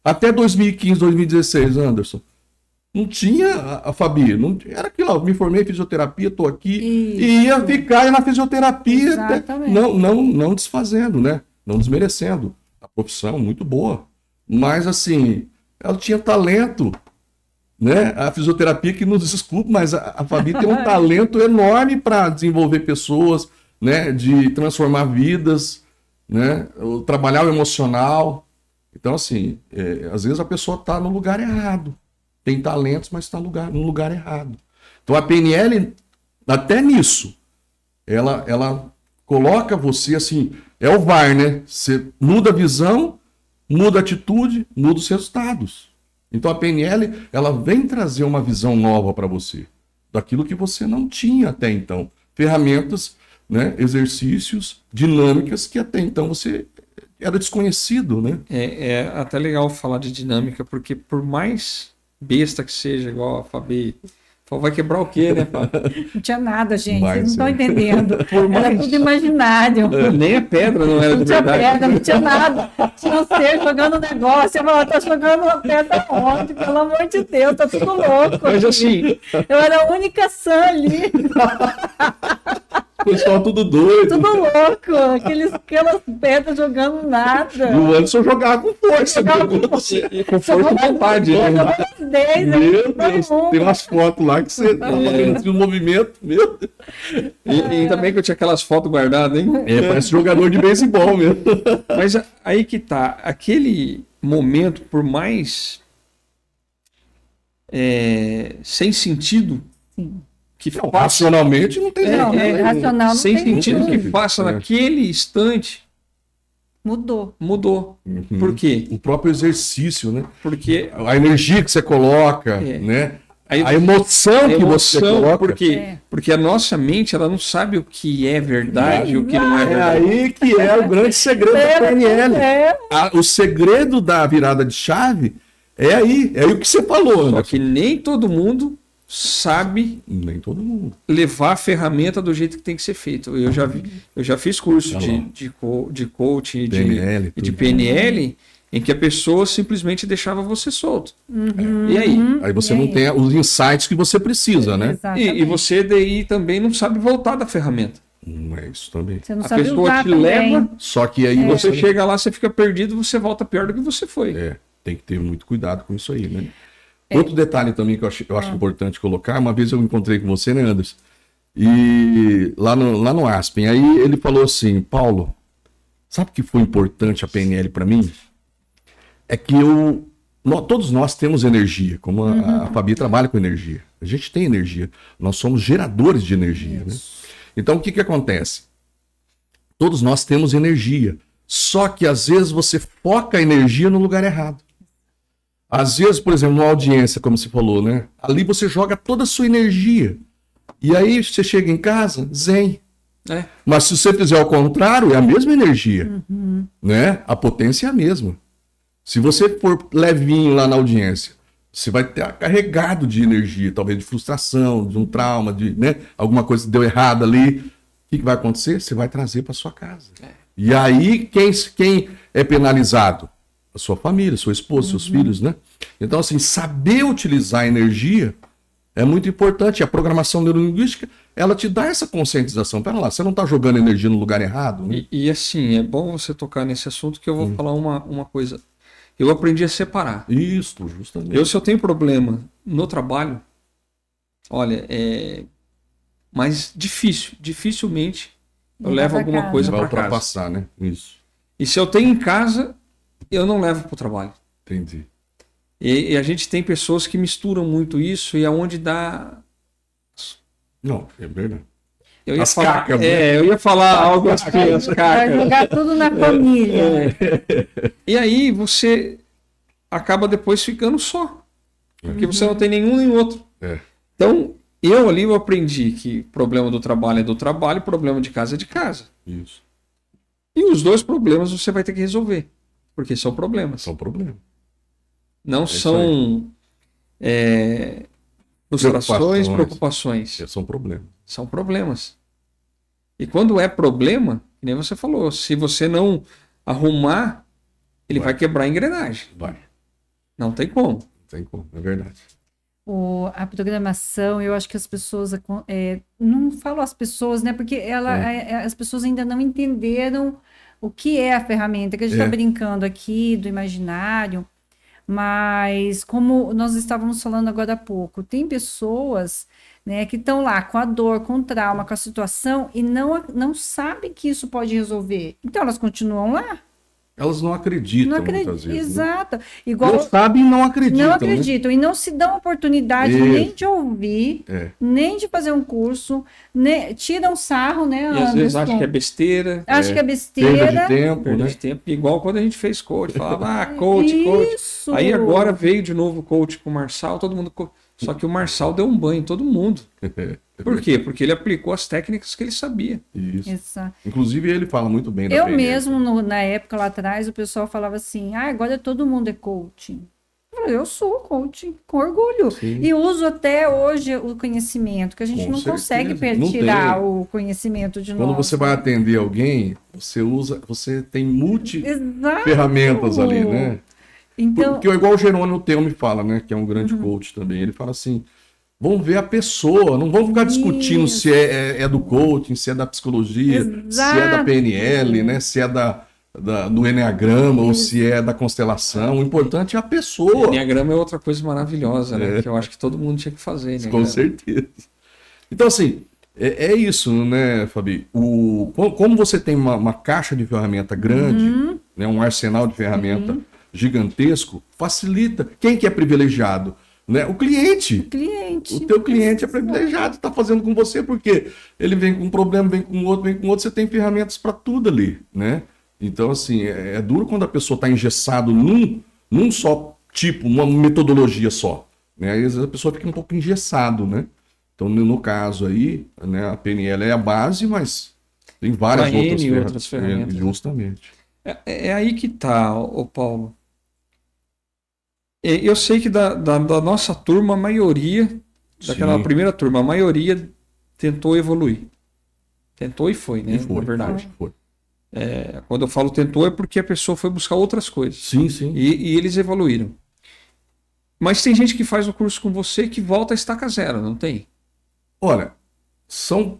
Até 2015, 2016, Anderson. Não tinha a Fabi, não, era aquilo, ó, me formei em fisioterapia, estou aqui, e ia ficar na fisioterapia, não desfazendo, né? Não desmerecendo. A profissão muito boa. Mas assim, ela tinha talento, né? A fisioterapia que nos desculpa, mas a Fabi tem um talento enorme para desenvolver pessoas, né? De transformar vidas, né? Trabalhar o emocional. Então, assim, às vezes a pessoa está no lugar errado. Tem talentos, mas está no lugar errado. Então a PNL, até nisso, ela coloca você assim, é o VAR, né? Você muda a visão, muda a atitude, muda os resultados. Então a PNL, ela vem trazer uma visão nova para você, daquilo que você não tinha até então. Ferramentas, né? Exercícios, dinâmicas que até então você era desconhecido, né? É até legal falar de dinâmica, porque por mais besta que seja, igual a Fabi, vai quebrar o quê, né, Fábio? Não tinha nada, gente. Vai Vocês não ser. estão entendendo. Era tudo imaginário. Nem a pedra não era Não de tinha verdade. pedra, não tinha nada. Tinha você jogando negócio. Eu falava, tá jogando uma pedra onde? Pelo amor de Deus, tá tudo louco. Mas assim, Eu era a única sã ali. O pessoal tudo doido. Tudo louco. Aquelas pedras jogando nada. E o Anderson jogava com força. Jogava meu com Deus. e com força e vontade, né? Jogando 10, Meu Deus, tem umas fotos lá que você tá fazendo um movimento, meu Deus. E ainda bem que eu tinha aquelas fotos guardadas, hein? Parece jogador de beisebol mesmo. Mas aí que tá, aquele momento, por mais sem sentido que Não, faça, racionalmente não tem Não, jeito. racional não sem tem sentido sentido. que faça É. naquele instante, Mudou. mudou. Uhum. Por quê? O próprio exercício, né? Porque A energia que você coloca, É. né? Aí- A emoção que você coloca. por quê? É. Porque a nossa mente, ela não sabe o que é verdade e o que não é É verdade. aí que é o grande segredo da PNL. É. O segredo da virada de chave é aí o que você falou, Só Anderson. que nem todo mundo sabe Nem todo mundo. levar a ferramenta do jeito que tem que ser feito. Eu já fiz curso Tá de coaching e PNL, de tudo. PNL em que a pessoa simplesmente deixava você solto. E aí? Aí você E não aí? tem os insights que você precisa, né? Exatamente. E você daí também não sabe voltar da ferramenta. É isso também. Você não A sabe pessoa usar te também. leva, Só que aí você chega lá, você fica perdido, você volta pior do que você foi. tem que ter muito cuidado com isso aí, né? Outro detalhe também que eu acho importante colocar, uma vez eu encontrei com você, né, Anderson? E lá no Aspen, aí ele falou assim, Paulo, sabe o que foi importante a PNL para mim? É que todos nós temos energia, como a Fabi trabalha com energia. A gente tem energia, nós somos geradores de energia, né? Então o que acontece? Todos nós temos energia, só que às vezes você foca a energia no lugar errado. Às vezes, por exemplo, numa audiência, como você falou, né? Ali você joga toda a sua energia. E aí você chega em casa, zen. É. Mas se você fizer ao contrário, é a mesma energia. Né? A potência é a mesma. Se você for levinho lá na audiência, você vai ter carregado de energia, talvez de frustração, de um trauma, de, né, alguma coisa que deu errado ali. O que vai acontecer? Você vai trazer para sua casa. E aí, quem é penalizado? A sua família, sua esposa, seus filhos, né? Então, assim, saber utilizar a energia é muito importante. A programação neurolinguística, ela te dá essa conscientização. Pera lá, você não está jogando energia no lugar errado, né? E assim, é bom você tocar nesse assunto que eu vou falar uma coisa. Eu aprendi a separar. Isso, justamente. Se eu tenho problema no trabalho, olha, mas dificilmente eu levo alguma coisa para casa. Vai ultrapassar, né? Isso. E se eu tenho em casa, eu não levo para o trabalho. Entendi. E a gente tem pessoas que misturam muito isso e aonde dá... Não, é verdade. Eu ia As falar, cacas, né? eu ia falar algo assim, as Vai cacas. jogar tudo na família. E aí você acaba depois ficando só. Porque você não tem nenhum nem outro. Então, eu aprendi que problema do trabalho é do trabalho, problema de casa é de casa. Isso. E os dois problemas você vai ter que resolver. Porque são problemas. São problemas. Não são frustrações, preocupações. São problemas. São problemas. E quando é problema, que nem você falou, se você não arrumar, ele vai quebrar a engrenagem. Vai. Não tem como. Não tem como, é verdade. A programação, eu acho que as pessoas, não falo as pessoas, né? Porque as pessoas ainda não entenderam o que é a ferramenta, que a gente está brincando aqui do imaginário, mas como nós estávamos falando agora há pouco, tem pessoas, né, que estão lá com a dor, com o trauma, com a situação e não sabem que isso pode resolver. Então elas continuam lá. Elas não acreditam, muitas vezes. Exato. Né? Igual, não sabem e não acreditam. Não acreditam. Né? E não se dão oportunidade nem de ouvir, nem de fazer um curso, tiram sarro, né? E às vezes acham que é besteira. Acho que é besteira. Perda de tempo. Perda de tempo. Igual quando a gente fez coach. Falava, coach. Isso. Aí agora veio de novo o coach com o Marçal, todo mundo... Só que o Marçal deu um banho em todo mundo. Por quê? Porque ele aplicou as técnicas que ele sabia. Isso. Inclusive ele fala muito bem da Eu PNL. mesmo, na época lá atrás, o pessoal falava assim, agora todo mundo é coaching. Eu sou coaching, com orgulho. Sim. E uso até hoje o conhecimento, que a gente não consegue tirar o conhecimento de nós. Quando você vai atender alguém, você tem ferramentas ali, né? Então, porque igual o Jerônimo Teu me fala, né? Que é um grande coach também. Ele fala assim, vamos ver a pessoa, não vamos ficar discutindo se é do coaching, se é da psicologia, se é da PNL, né? Se é do Enneagrama ou se é da constelação. O importante é a pessoa. O Enneagrama é outra coisa maravilhosa, né? Que eu acho que todo mundo tinha que fazer. Enneagrama. Com certeza. Então, assim, é isso, né, Fabi? Como você tem uma caixa de ferramenta grande, né, um arsenal de ferramenta gigantesco, facilita. Quem que é privilegiado? Né? O cliente. O teu cliente é privilegiado, está fazendo com você, porque ele vem com um problema, vem com outro, você tem ferramentas para tudo ali, né? Então, assim, é duro quando a pessoa está engessado num só tipo, uma metodologia só, né? Aí, às vezes a pessoa fica um pouco engessado, né? Então, no caso aí, né, a PNL é a base, mas tem várias outras ferramentas. Justamente. É aí que tá, ô Paulo. Eu sei que da nossa turma, a maioria, daquela primeira turma, a maioria tentou evoluir. Tentou e foi, né? Na verdade. Foi. Quando eu falo tentou é porque a pessoa foi buscar outras coisas. Sim, sim. E eles evoluíram. Mas tem gente que faz o curso com você que volta a estaca zero, não tem? Olha, são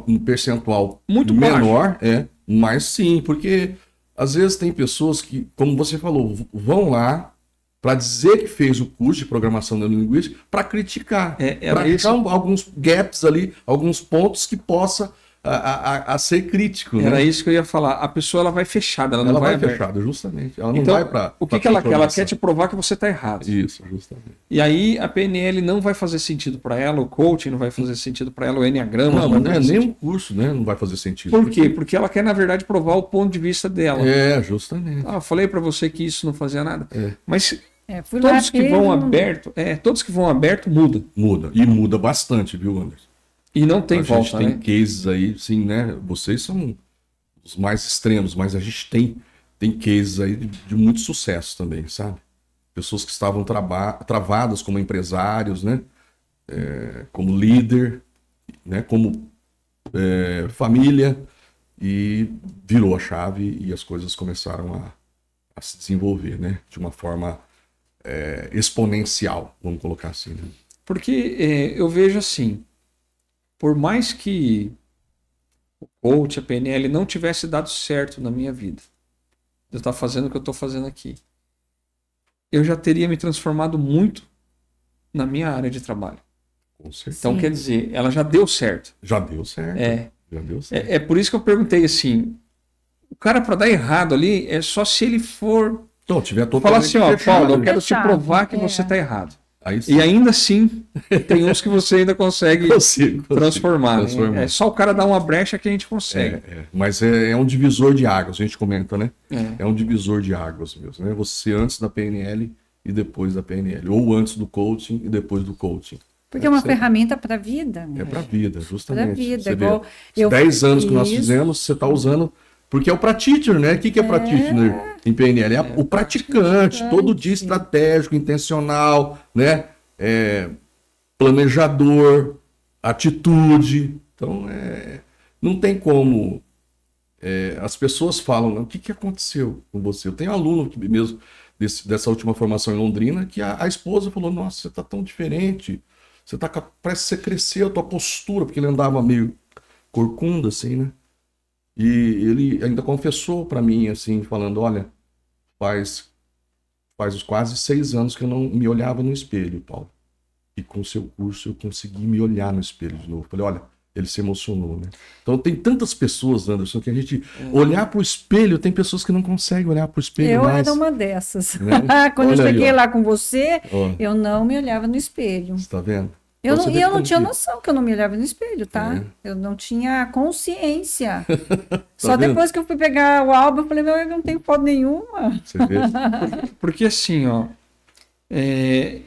um percentual muito menor, mas sim, porque às vezes tem pessoas que, como você falou, vão lá para dizer que fez o curso de programação neurolinguística para criticar, para achar alguns gaps ali, alguns pontos que possa a ser crítico. Era né? isso que eu ia falar. A pessoa ela vai fechada, ela não vai fechada, justamente. Ela não então, vai para. O que ela quer? Ela quer te provar que você está errado. Isso, justamente. E aí a PNL não vai fazer sentido para ela, o coaching não vai fazer sentido para ela, o Enneagrama não vai fazer nem o curso, né? Não vai fazer sentido. Por quê? Porque ela quer, na verdade, provar o ponto de vista dela. Justamente. Eu falei para você que isso não fazia nada. Mas todos que vão aberto muda. Muda. E muda bastante, viu, Anderson? E não tem volta, né? A gente tem cases aí, sim, né? Vocês são os mais extremos, mas a gente tem tem cases aí de muito sucesso também, sabe? Pessoas que estavam travadas como empresários, né? Como líder, né? Como família, e virou a chave e as coisas começaram a se desenvolver, né? De uma forma exponencial, vamos colocar assim, né? Porque eu vejo assim, por mais que o coach, a PNL não tivesse dado certo na minha vida, eu estar fazendo o que eu estou fazendo aqui, eu já teria me transformado muito na minha área de trabalho. Com certeza. Então, quer dizer, ela já deu certo. Já deu certo. Já deu certo. É por isso que eu perguntei assim, o cara para dar errado ali é só se ele for Então, tiver totalmente falar assim, ó, fechado, Paulo, eu né? quero te provar que você está errado. Aí sim. E ainda assim, tem uns que você ainda consegue transformar. Né? É só o cara dar uma brecha que a gente consegue. Mas é um divisor de águas, a gente comenta, né? É um divisor de águas mesmo, né? Você antes da PNL e depois da PNL. Ou antes do coaching e depois do coaching. Porque é uma ferramenta para a vida. Né? É para a vida, justamente. Para a vida. Você Igual vê, os 10 anos que nós fizemos, você está usando... Porque é o practitioner, né? O que é practitioner em PNL? É o praticante, todo dia estratégico, intencional, né? Planejador, atitude. Então, não tem como... as pessoas falam, o que aconteceu com você? Eu tenho um aluno que mesmo dessa última formação em Londrina que a esposa falou, nossa, você está tão diferente, parece que você cresceu, a tua postura, porque ele andava meio corcunda, assim, né? E ele ainda confessou para mim, assim, falando, olha, faz quase 6 anos que eu não me olhava no espelho, Paulo. E com o seu curso eu consegui me olhar no espelho de novo. Falei, olha, ele se emocionou, né? Então tem tantas pessoas, Anderson, que a gente olhar para o espelho, tem pessoas que não conseguem olhar para o espelho mais. Eu era uma dessas. Né? Quando olha eu cheguei aí, lá com você, eu não me olhava no espelho. Você tá vendo? Eu não tinha noção que eu não me olhava no espelho, tá? Eu não tinha consciência. Só depois que eu fui pegar o álbum, eu falei, eu não tenho foto nenhuma. Você vê? Porque assim, ó,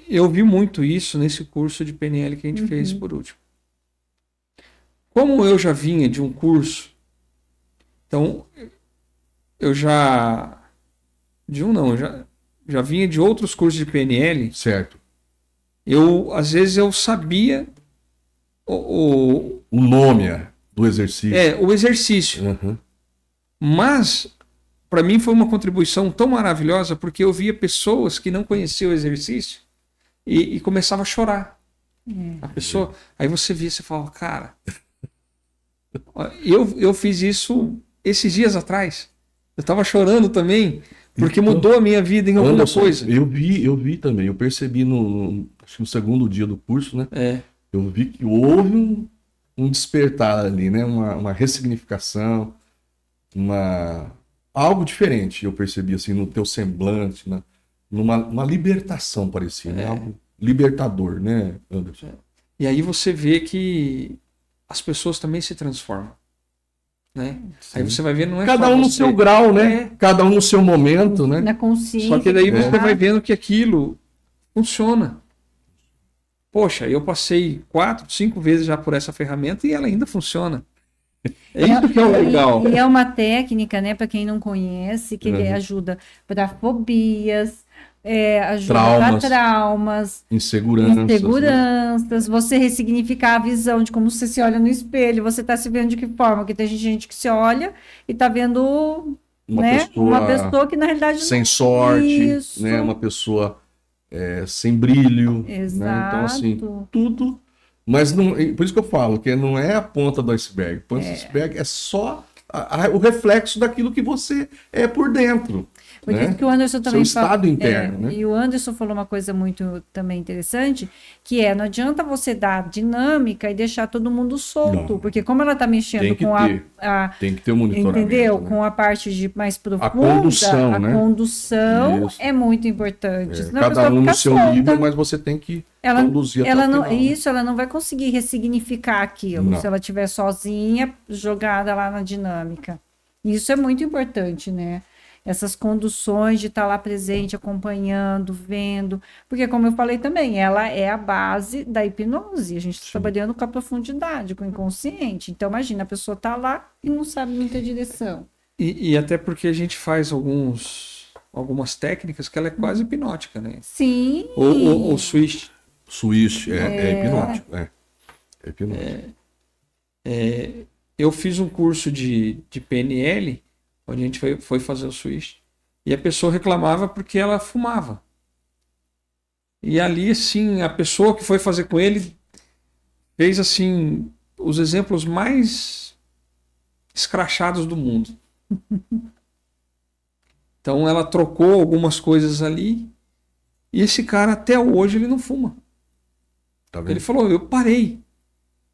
eu vi muito isso nesse curso de PNL que a gente fez por último. Como eu já vinha de um curso, então eu já vinha de outros cursos de PNL. Certo. Às vezes eu sabia o nome do exercício. O exercício. Mas para mim foi uma contribuição tão maravilhosa porque eu via pessoas que não conheciam o exercício e começava a chorar. A pessoa, aí você via, você fala, cara, eu fiz isso esses dias atrás. Eu estava chorando também porque mudou a minha vida em alguma coisa. Eu vi também. Eu percebi acho que no segundo dia do curso, né? Eu vi que houve um despertar ali, né? Uma ressignificação, algo diferente. Eu percebi assim no teu semblante, numa libertação, parecia, né? Algo libertador, né, Anderson? E aí você vê que as pessoas também se transformam. Né? Aí você vai vendo, não é cada só um no você. seu grau, né? Cada um no seu momento, né? Na consciência. Só que daí você vai vendo que aquilo funciona. Poxa, eu passei 4, 5 vezes já por essa ferramenta e ela ainda funciona. É isso que é o legal. E é uma técnica, né, para quem não conhece, que ele ajuda para fobias, ajuda para traumas, inseguranças, você ressignificar a visão de como você se olha no espelho, você está se vendo de que forma, porque tem gente que se olha e está vendo uma pessoa que na realidade sem sorte, né? Uma pessoa sem brilho. Exato. Né? Então, assim, tudo. Mas não, por isso que eu falo que não é a ponta do iceberg. A ponta do iceberg é só o reflexo daquilo que você é por dentro. Por isso que o Anderson também seu estado interno, né? E o Anderson falou uma coisa muito também interessante, que não adianta você dar dinâmica e deixar todo mundo solto, porque como ela está mexendo com tem que ter um monitoramento, entendeu? Né? Com a parte mais profunda, a condução é muito importante. Cada um no seu nível, mas você tem que conduzir até o final. Isso, ela não vai conseguir ressignificar aquilo se ela estiver sozinha, jogada lá na dinâmica. Isso é muito importante, né? Essas conduções de estar lá presente, acompanhando, vendo, porque como eu falei também, ela é a base da hipnose, a gente está trabalhando com a profundidade, com o inconsciente, então imagina, a pessoa está lá e não sabe muita direção. E até porque a gente faz algumas técnicas que ela é quase hipnótica, né? Sim. O switch. Switch é hipnótico. É hipnótico. Eu fiz um curso de PNL, onde a gente foi fazer o switch, e a pessoa reclamava porque ela fumava. E ali, assim, a pessoa que foi fazer com ele fez, assim, os exemplos mais escrachados do mundo. Então ela trocou algumas coisas ali, e esse cara até hoje ele não fuma. Tá vendo? Ele falou, eu parei.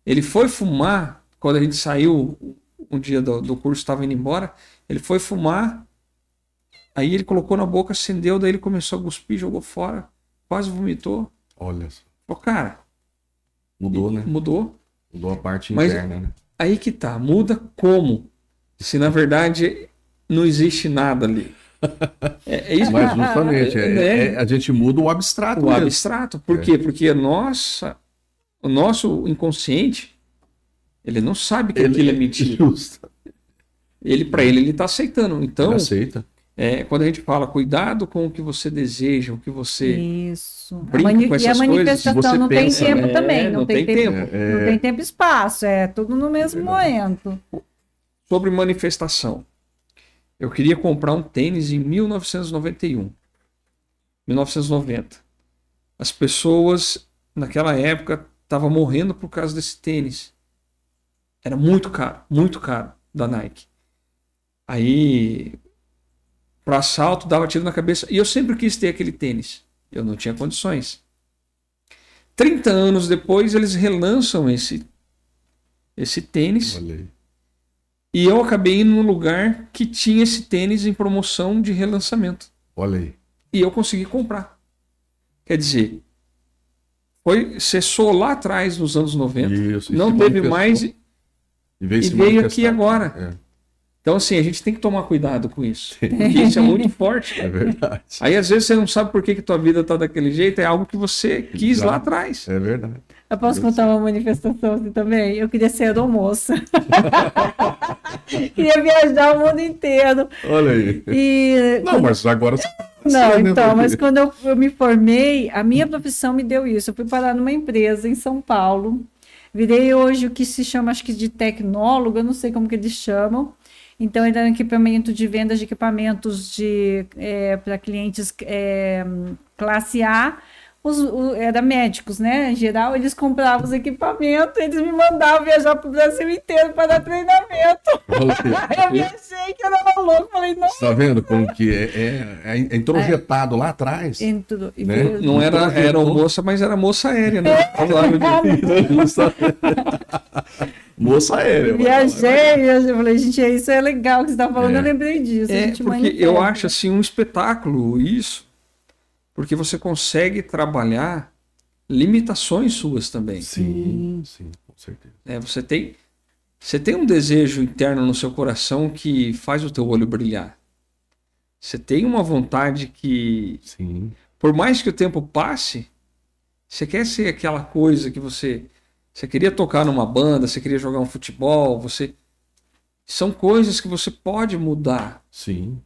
Ele foi fumar, quando a gente saiu, um dia do curso, estava indo embora, ele foi fumar, aí ele colocou na boca, acendeu, daí ele começou a cuspir, jogou fora, quase vomitou. Olha só. Falou, cara... Mudou, né? Mudou. Mudou a parte Mas interna, né? aí que tá, muda como? Se na verdade não existe nada ali. É isso. Mas justamente, né? a gente muda o abstrato O mesmo. abstrato. Por quê? Porque o nosso inconsciente, ele não sabe que aquilo é mentira. Justo. Para ele está aceitando. Então, Ele aceita. quando a gente fala, cuidado com o que você deseja, o que você Isso. brinca com essas E a coisas. manifestação você não pensa, tem tempo né? também. Não tem tempo. Não tem tempo e espaço. É tudo no mesmo momento. Sobre manifestação. Eu queria comprar um tênis em 1991. 1990. As pessoas, naquela época, estavam morrendo por causa desse tênis. Era muito caro, da Nike. Aí, para assalto, dava tiro na cabeça. E eu sempre quis ter aquele tênis. Eu não tinha condições. 30 anos depois, eles relançam esse tênis. Olha aí. E eu acabei indo num lugar que tinha esse tênis em promoção de relançamento. Olha aí. E eu consegui comprar. Quer dizer, cessou lá atrás, nos anos 90. Isso, não se teve manifestou. mais E veio aqui agora. É. Então, assim, a gente tem que tomar cuidado com isso. Porque isso é muito forte. É verdade. Aí, às vezes, você não sabe por que tua vida tá daquele jeito. É algo que você quis Exato. lá atrás. É verdade. Eu posso contar uma manifestação assim também? Eu queria ser aeromoça. Queria viajar o mundo inteiro. Olha aí. Não, mas agora você... Não, né, então, porque- mas quando eu me formei, a minha profissão me deu isso. Eu fui parar numa empresa em São Paulo. Virei hoje o que se chama, acho que de tecnólogo, eu não sei como que eles chamam. Então, era um equipamento de vendas de equipamentos para clientes classe A. Era médicos, né? Em geral, eles compravam os equipamentos, eles me mandavam viajar para o Brasil inteiro para dar treinamento. Eu viajei, que eu era louco, falei, não. Você tá vendo como que é introjetado lá atrás? Entrou, e Né? veio- Não era moça, mas era moça aérea, né? Moça aérea. Viajei, eu falei, gente, isso é legal que você está falando, eu lembrei disso. a gente Porque manifesta. eu acho assim um espetáculo isso, porque você consegue trabalhar limitações suas também. Sim, com certeza. Você tem um desejo interno no seu coração que faz o teu olho brilhar. Você tem uma vontade que, Sim. por mais que o tempo passe, você quer ser aquela coisa que você queria tocar numa banda, você queria jogar um futebol, são coisas que você pode mudar. Sim.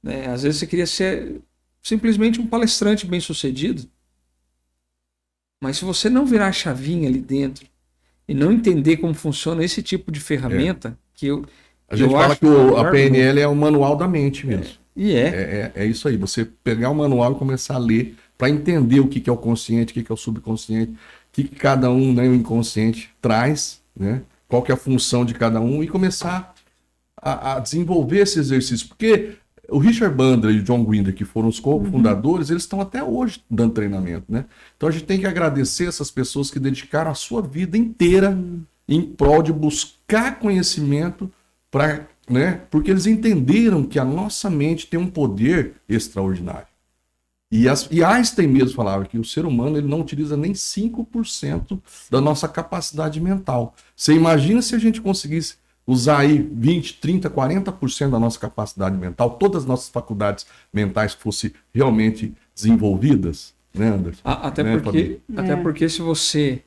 Né? Às vezes você queria ser simplesmente um palestrante bem-sucedido. Mas se você não virar a chavinha ali dentro e não entender como funciona esse tipo de ferramenta, A gente fala que a PNL é o manual da mente mesmo. E É isso aí. Você pegar o manual e começar a ler para entender o que é o consciente, o que é o subconsciente, o que cada um, né, o inconsciente traz, né? Qual que é a função de cada um e começar a desenvolver esse exercício. Porque o Richard Bandler e o John Grinder, que foram os cofundadores, eles estão até hoje dando treinamento, né? Então a gente tem que agradecer essas pessoas que dedicaram a sua vida inteira em prol de buscar conhecimento né? Porque eles entenderam que a nossa mente tem um poder extraordinário. E Einstein mesmo falava que o ser humano ele não utiliza nem 5% da nossa capacidade mental. Você imagina se a gente conseguisse usar aí 20, 30, 40% da nossa capacidade mental, todas as nossas faculdades mentais fossem realmente desenvolvidas, né, Anderson? Até Né, porque se você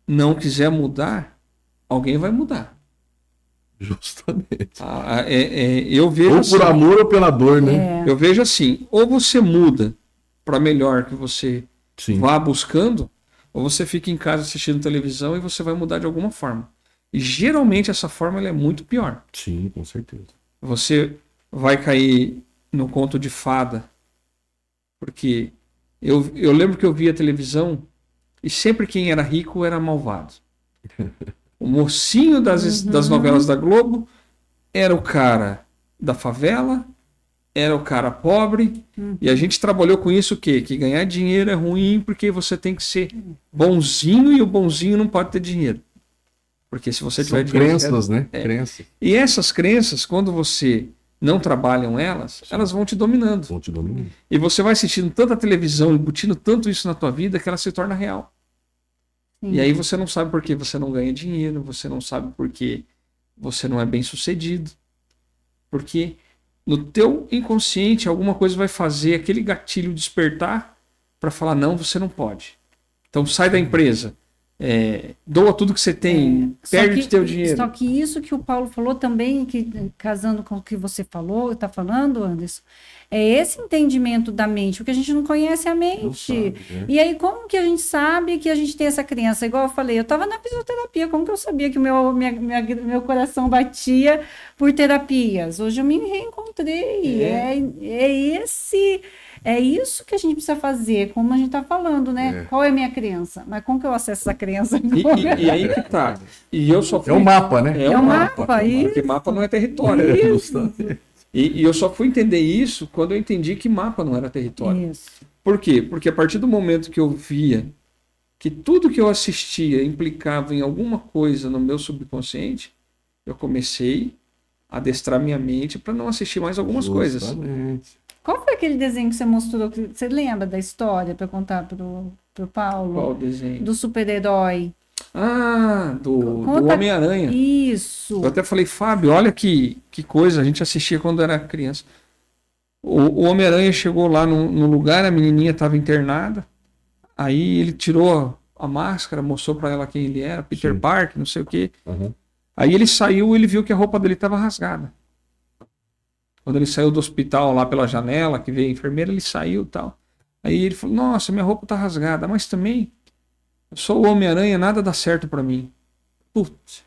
não quiser mudar, alguém vai mudar. Justamente. Eu vejo Ou por assim, amor ou pela dor, né? eu vejo assim, ou você muda para melhor que você Sim. vá buscando, ou você fica em casa assistindo televisão e você vai mudar de alguma forma. E geralmente essa forma ela é muito pior. Sim, com certeza. Você vai cair no conto de fada. Porque eu lembro que eu via televisão e sempre quem era rico era malvado. O mocinho das novelas da Globo era o cara da favela, era o cara pobre, e a gente trabalhou com isso o quê? Que ganhar dinheiro é ruim porque você tem que ser bonzinho e o bonzinho não pode ter dinheiro. Porque se você tiver São dinheiro... crenças, né? Crenças. E essas crenças, quando você não trabalham elas, elas vão te dominando. Vão te dominar. E você vai assistindo tanta televisão, embutindo tanto isso na tua vida que ela se torna real. Sim. E aí você não sabe por que você não ganha dinheiro, você não sabe por que você não é bem sucedido. Porque no teu inconsciente alguma coisa vai fazer aquele gatilho despertar para falar, não, você não pode. Então sai da empresa, doa tudo que você tem, perde teu dinheiro. Só que isso que o Paulo falou também, que casando com o que você falou, está falando, Anderson, é esse entendimento da mente, porque a gente não conhece a mente. Sabe, E aí, como que a gente sabe que a gente tem essa crença? Igual eu falei, eu estava na fisioterapia, como que eu sabia que o meu coração batia por terapias? Hoje eu me reencontrei. É isso que a gente precisa fazer, como a gente está falando, né? Qual é a minha crença? Mas como que eu acesso essa crença? E aí que tá. E eu só fui... É um mapa, né? É um mapa, isso. Porque mapa não é território. E eu só fui entender isso quando eu entendi que mapa não era território. Isso. Por quê? Porque a partir do momento que eu via que tudo que eu assistia implicava em alguma coisa no meu subconsciente, eu comecei a adestrar minha mente para não assistir mais algumas coisas. Qual foi aquele desenho que você mostrou? Você lembra da história para contar pro Paulo? Qual desenho? Do super-herói. Ah, do Homem-Aranha. Isso. Eu até falei, Fábio, olha que coisa, a gente assistia quando era criança. O Homem-Aranha chegou lá no lugar, a menininha estava internada, aí ele tirou a máscara, mostrou para ela quem ele era, Peter Parker, não sei o quê. Uhum. Aí ele saiu, ele viu que a roupa dele estava rasgada. Quando ele saiu do hospital lá pela janela, que veio a enfermeira, ele saiu e tal. Aí ele falou, nossa, minha roupa tá rasgada, mas também eu sou o Homem-Aranha, nada dá certo pra mim. Putz,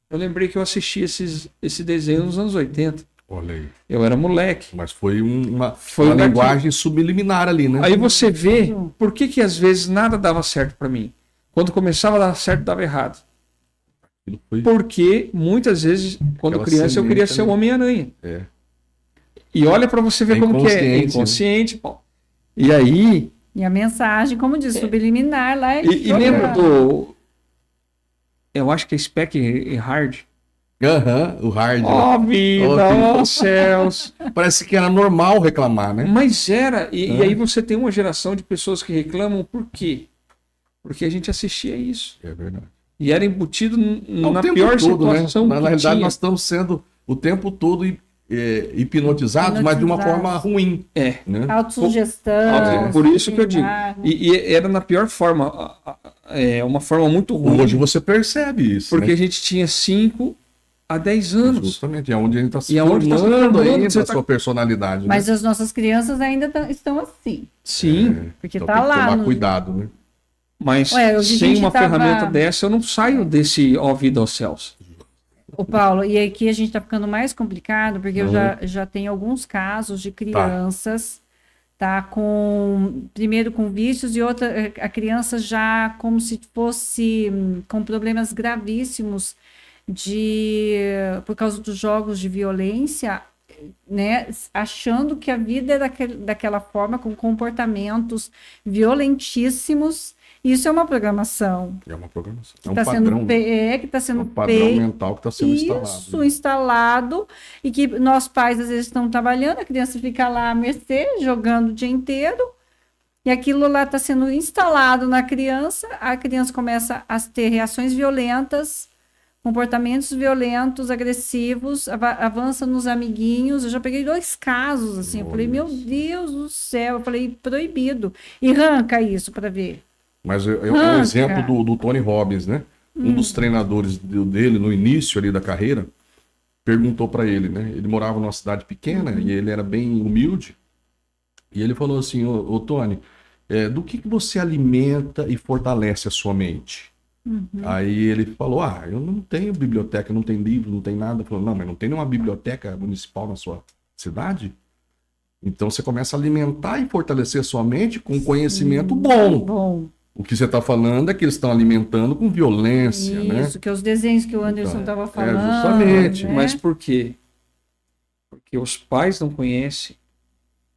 eu lembrei que eu assisti esse desenho nos anos 80. Olha aí. Eu era moleque. Mas foi uma um linguagem subliminar ali, né? Aí você vê por que às vezes nada dava certo pra mim. Quando começava a dar certo, dava errado. Porque muitas vezes, quando criança, eu queria ser o Homem-Aranha. E olha pra você ver como que é inconsciente, Paulo. E aí... E a mensagem, como diz, subliminar lá. E lembra do... Eu acho que é Speck e Hard. O Hard. Ó, vida, ó céus. Parece que era normal reclamar, né? Mas era. E aí você tem uma geração de pessoas que reclamam por quê? Porque a gente assistia isso. É verdade. E era embutido na pior situação. Né? Na realidade, nós estamos sendo o tempo todo hipnotizados, mas de uma forma ruim. Né? Autossugestão. Por isso que eu digo. E era na pior forma. Uma forma muito ruim. Hoje você percebe isso. Porque a gente tinha 5 a 10 anos. Justamente, é onde a gente está se formando ainda a sua personalidade. Mas as nossas crianças ainda estão assim. Sim. Porque então tá lá. Tomar cuidado, né? Mas sem uma ferramenta dessa, eu não saio desse ó vida aos céus. Ô Paulo, e aqui a gente está ficando mais complicado, porque eu já tenho alguns casos de crianças, primeiro com vícios e outra, a criança já como se fosse com problemas gravíssimos por causa dos jogos de violência, né, achando que a vida é daquela forma, com comportamentos violentíssimos. Isso é uma programação. É uma programação. É um padrão. Que está sendo um padrão mental que está sendo instalado. Isso, instalado. E que nós pais, às vezes, estamos trabalhando, a criança fica lá à mercê, jogando o dia inteiro. E aquilo lá está sendo instalado na criança. A criança começa a ter reações violentas, comportamentos violentos, agressivos, avança nos amiguinhos. Eu já peguei 2 casos, assim. Eu falei, meu Deus do céu. Eu falei, proibido. E arranca isso para ver. Mas um exemplo do Tony Robbins, né? Um dos treinadores dele no início ali da carreira, perguntou para ele, né? Ele morava numa cidade pequena e ele era bem humilde. E ele falou assim, ô Tony, do que você alimenta e fortalece a sua mente? Aí ele falou, eu não tenho biblioteca, não tenho livro, não tem nada. Ele falou, não, mas não tem nenhuma biblioteca municipal na sua cidade? Então você começa a alimentar e fortalecer a sua mente com conhecimento bom. O que você está falando é que eles estão alimentando com violência, né? Isso, que é os desenhos que o Anderson estava falando. Justamente. Né? Mas por quê? Porque os pais não conhecem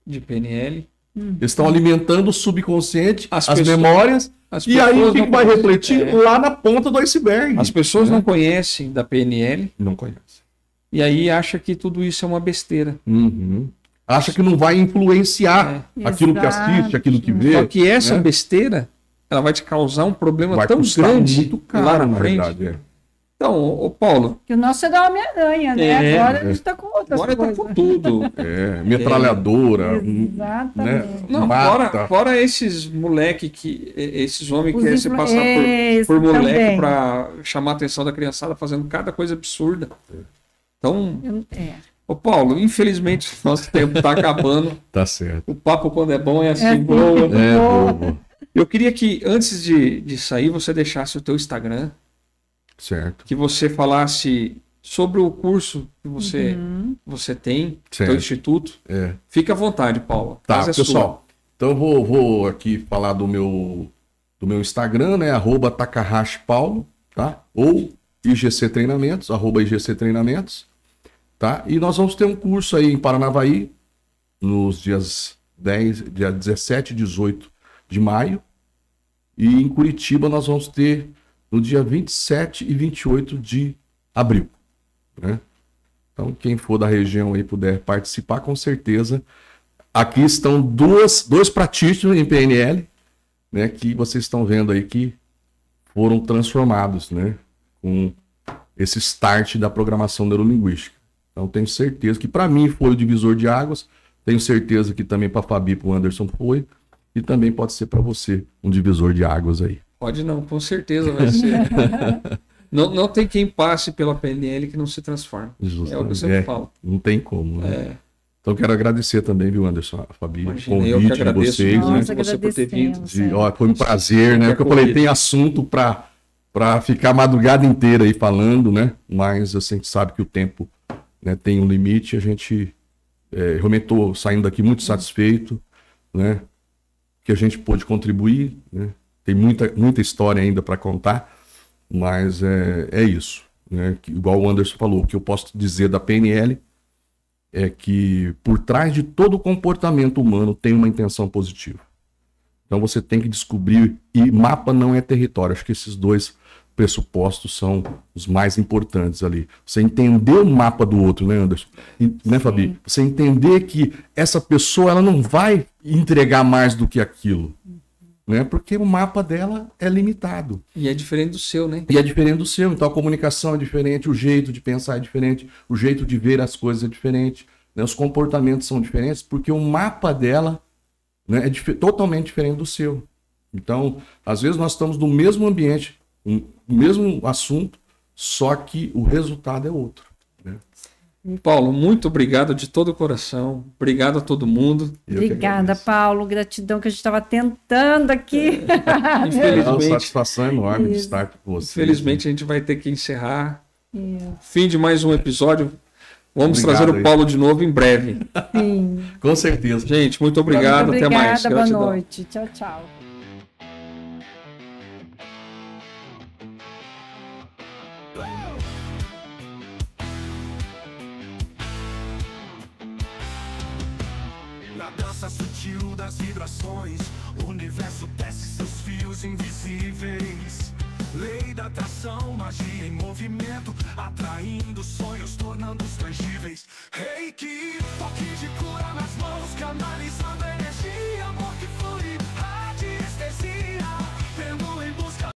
de PNL. Eles estão alimentando o subconsciente, as pessoas, memórias, e aí o que vai refletir lá na ponta do iceberg. As pessoas não conhecem da PNL. Não conhecem. E aí acha que tudo isso é uma besteira. Acha que não vai influenciar aquilo que assiste, aquilo que vê. Só que essa besteira, ela vai te causar um problema vai tão grande muito caro, lá na frente. Verdade, Então, ô Paulo... Que o nosso é da Homem-Aranha, né? Agora a gente está com outras coisas. Agora está com tudo. Metralhadora. Exatamente. Né? Não, fora esses moleque esses homens que querem se passar por moleque para chamar a atenção da criançada, fazendo cada coisa absurda. Então... Ô Paulo, infelizmente nosso tempo está acabando. Tá certo. O papo quando é bom é assim, boa. Boa. Eu queria que antes de sair você deixasse o teu Instagram. Certo. Que você falasse sobre o curso que você tem, teu instituto. Fica à vontade, Paulo. Tá, pessoal. Então eu vou aqui falar do meu Instagram, né? @takahashipaulo, tá? Ou IGC Treinamentos, @IGC Treinamentos. Tá? E nós vamos ter um curso aí em Paranavaí, nos dia 17 e 18 de maio. E em Curitiba nós vamos ter no dia 27 e 28 de abril. Né? Então, quem for da região aí puder participar, com certeza. Aqui estão dois pratistas em PNL, né, que vocês estão vendo aí que foram transformados, né, com esse start da programação neurolinguística. Então, tenho certeza que para mim foi o divisor de águas, tenho certeza que também para a Fabi e para o Anderson foi, e também pode ser para você um divisor de águas aí. Pode não, com certeza vai ser. não tem quem passe pela PNL que não se transforme. Justamente. É o que eu sempre falo. Não tem como, né? Então quero agradecer também, viu, Anderson, a Fabi, o convite de vocês, né? Você por ter vindo. Foi um prazer, né? Porque eu falei, tem assunto para ficar a madrugada inteira aí falando, né? Mas a gente sabe que o tempo, né, tem um limite. A gente realmente estou saindo daqui muito satisfeito, né? Que a gente pôde contribuir, né? Tem muita história ainda para contar, mas é isso, né? Igual o Anderson falou, o que eu posso dizer da PNL é que por trás de todo comportamento humano tem uma intenção positiva. Então você tem que descobrir, e mapa não é território. Acho que esses dois pressupostos são os mais importantes ali. Você entender o mapa do outro, né, Anderson? Né, Fabi? Você entender que essa pessoa ela não vai entregar mais do que aquilo. Né? Porque o mapa dela é limitado. E é diferente do seu, né? E é diferente do seu. Então a comunicação é diferente, o jeito de pensar é diferente, o jeito de ver as coisas é diferente, né? Os comportamentos são diferentes, porque o mapa dela, né, é totalmente diferente do seu. Então, às vezes nós estamos no mesmo ambiente, no mesmo assunto, só que o resultado é outro. Né? Paulo, muito obrigado de todo o coração. Obrigado a todo mundo. Obrigada, Paulo. Gratidão que a gente estava tentando aqui. Infelizmente, é uma satisfação enorme de estar com você. Infelizmente, a gente vai ter que encerrar. Fim de mais um episódio. Vamos trazer o Paulo de novo em breve. Sim. Com certeza. Gente, muito obrigado. Até mais. Boa noite. Tchau, tchau. Na dança sutil das vibrações, o universo tece seus fios invisíveis. Lei da atração, magia em movimento, atraindo sonhos, tornando-os tangíveis. Reiki, toque de cura nas mãos, canalizando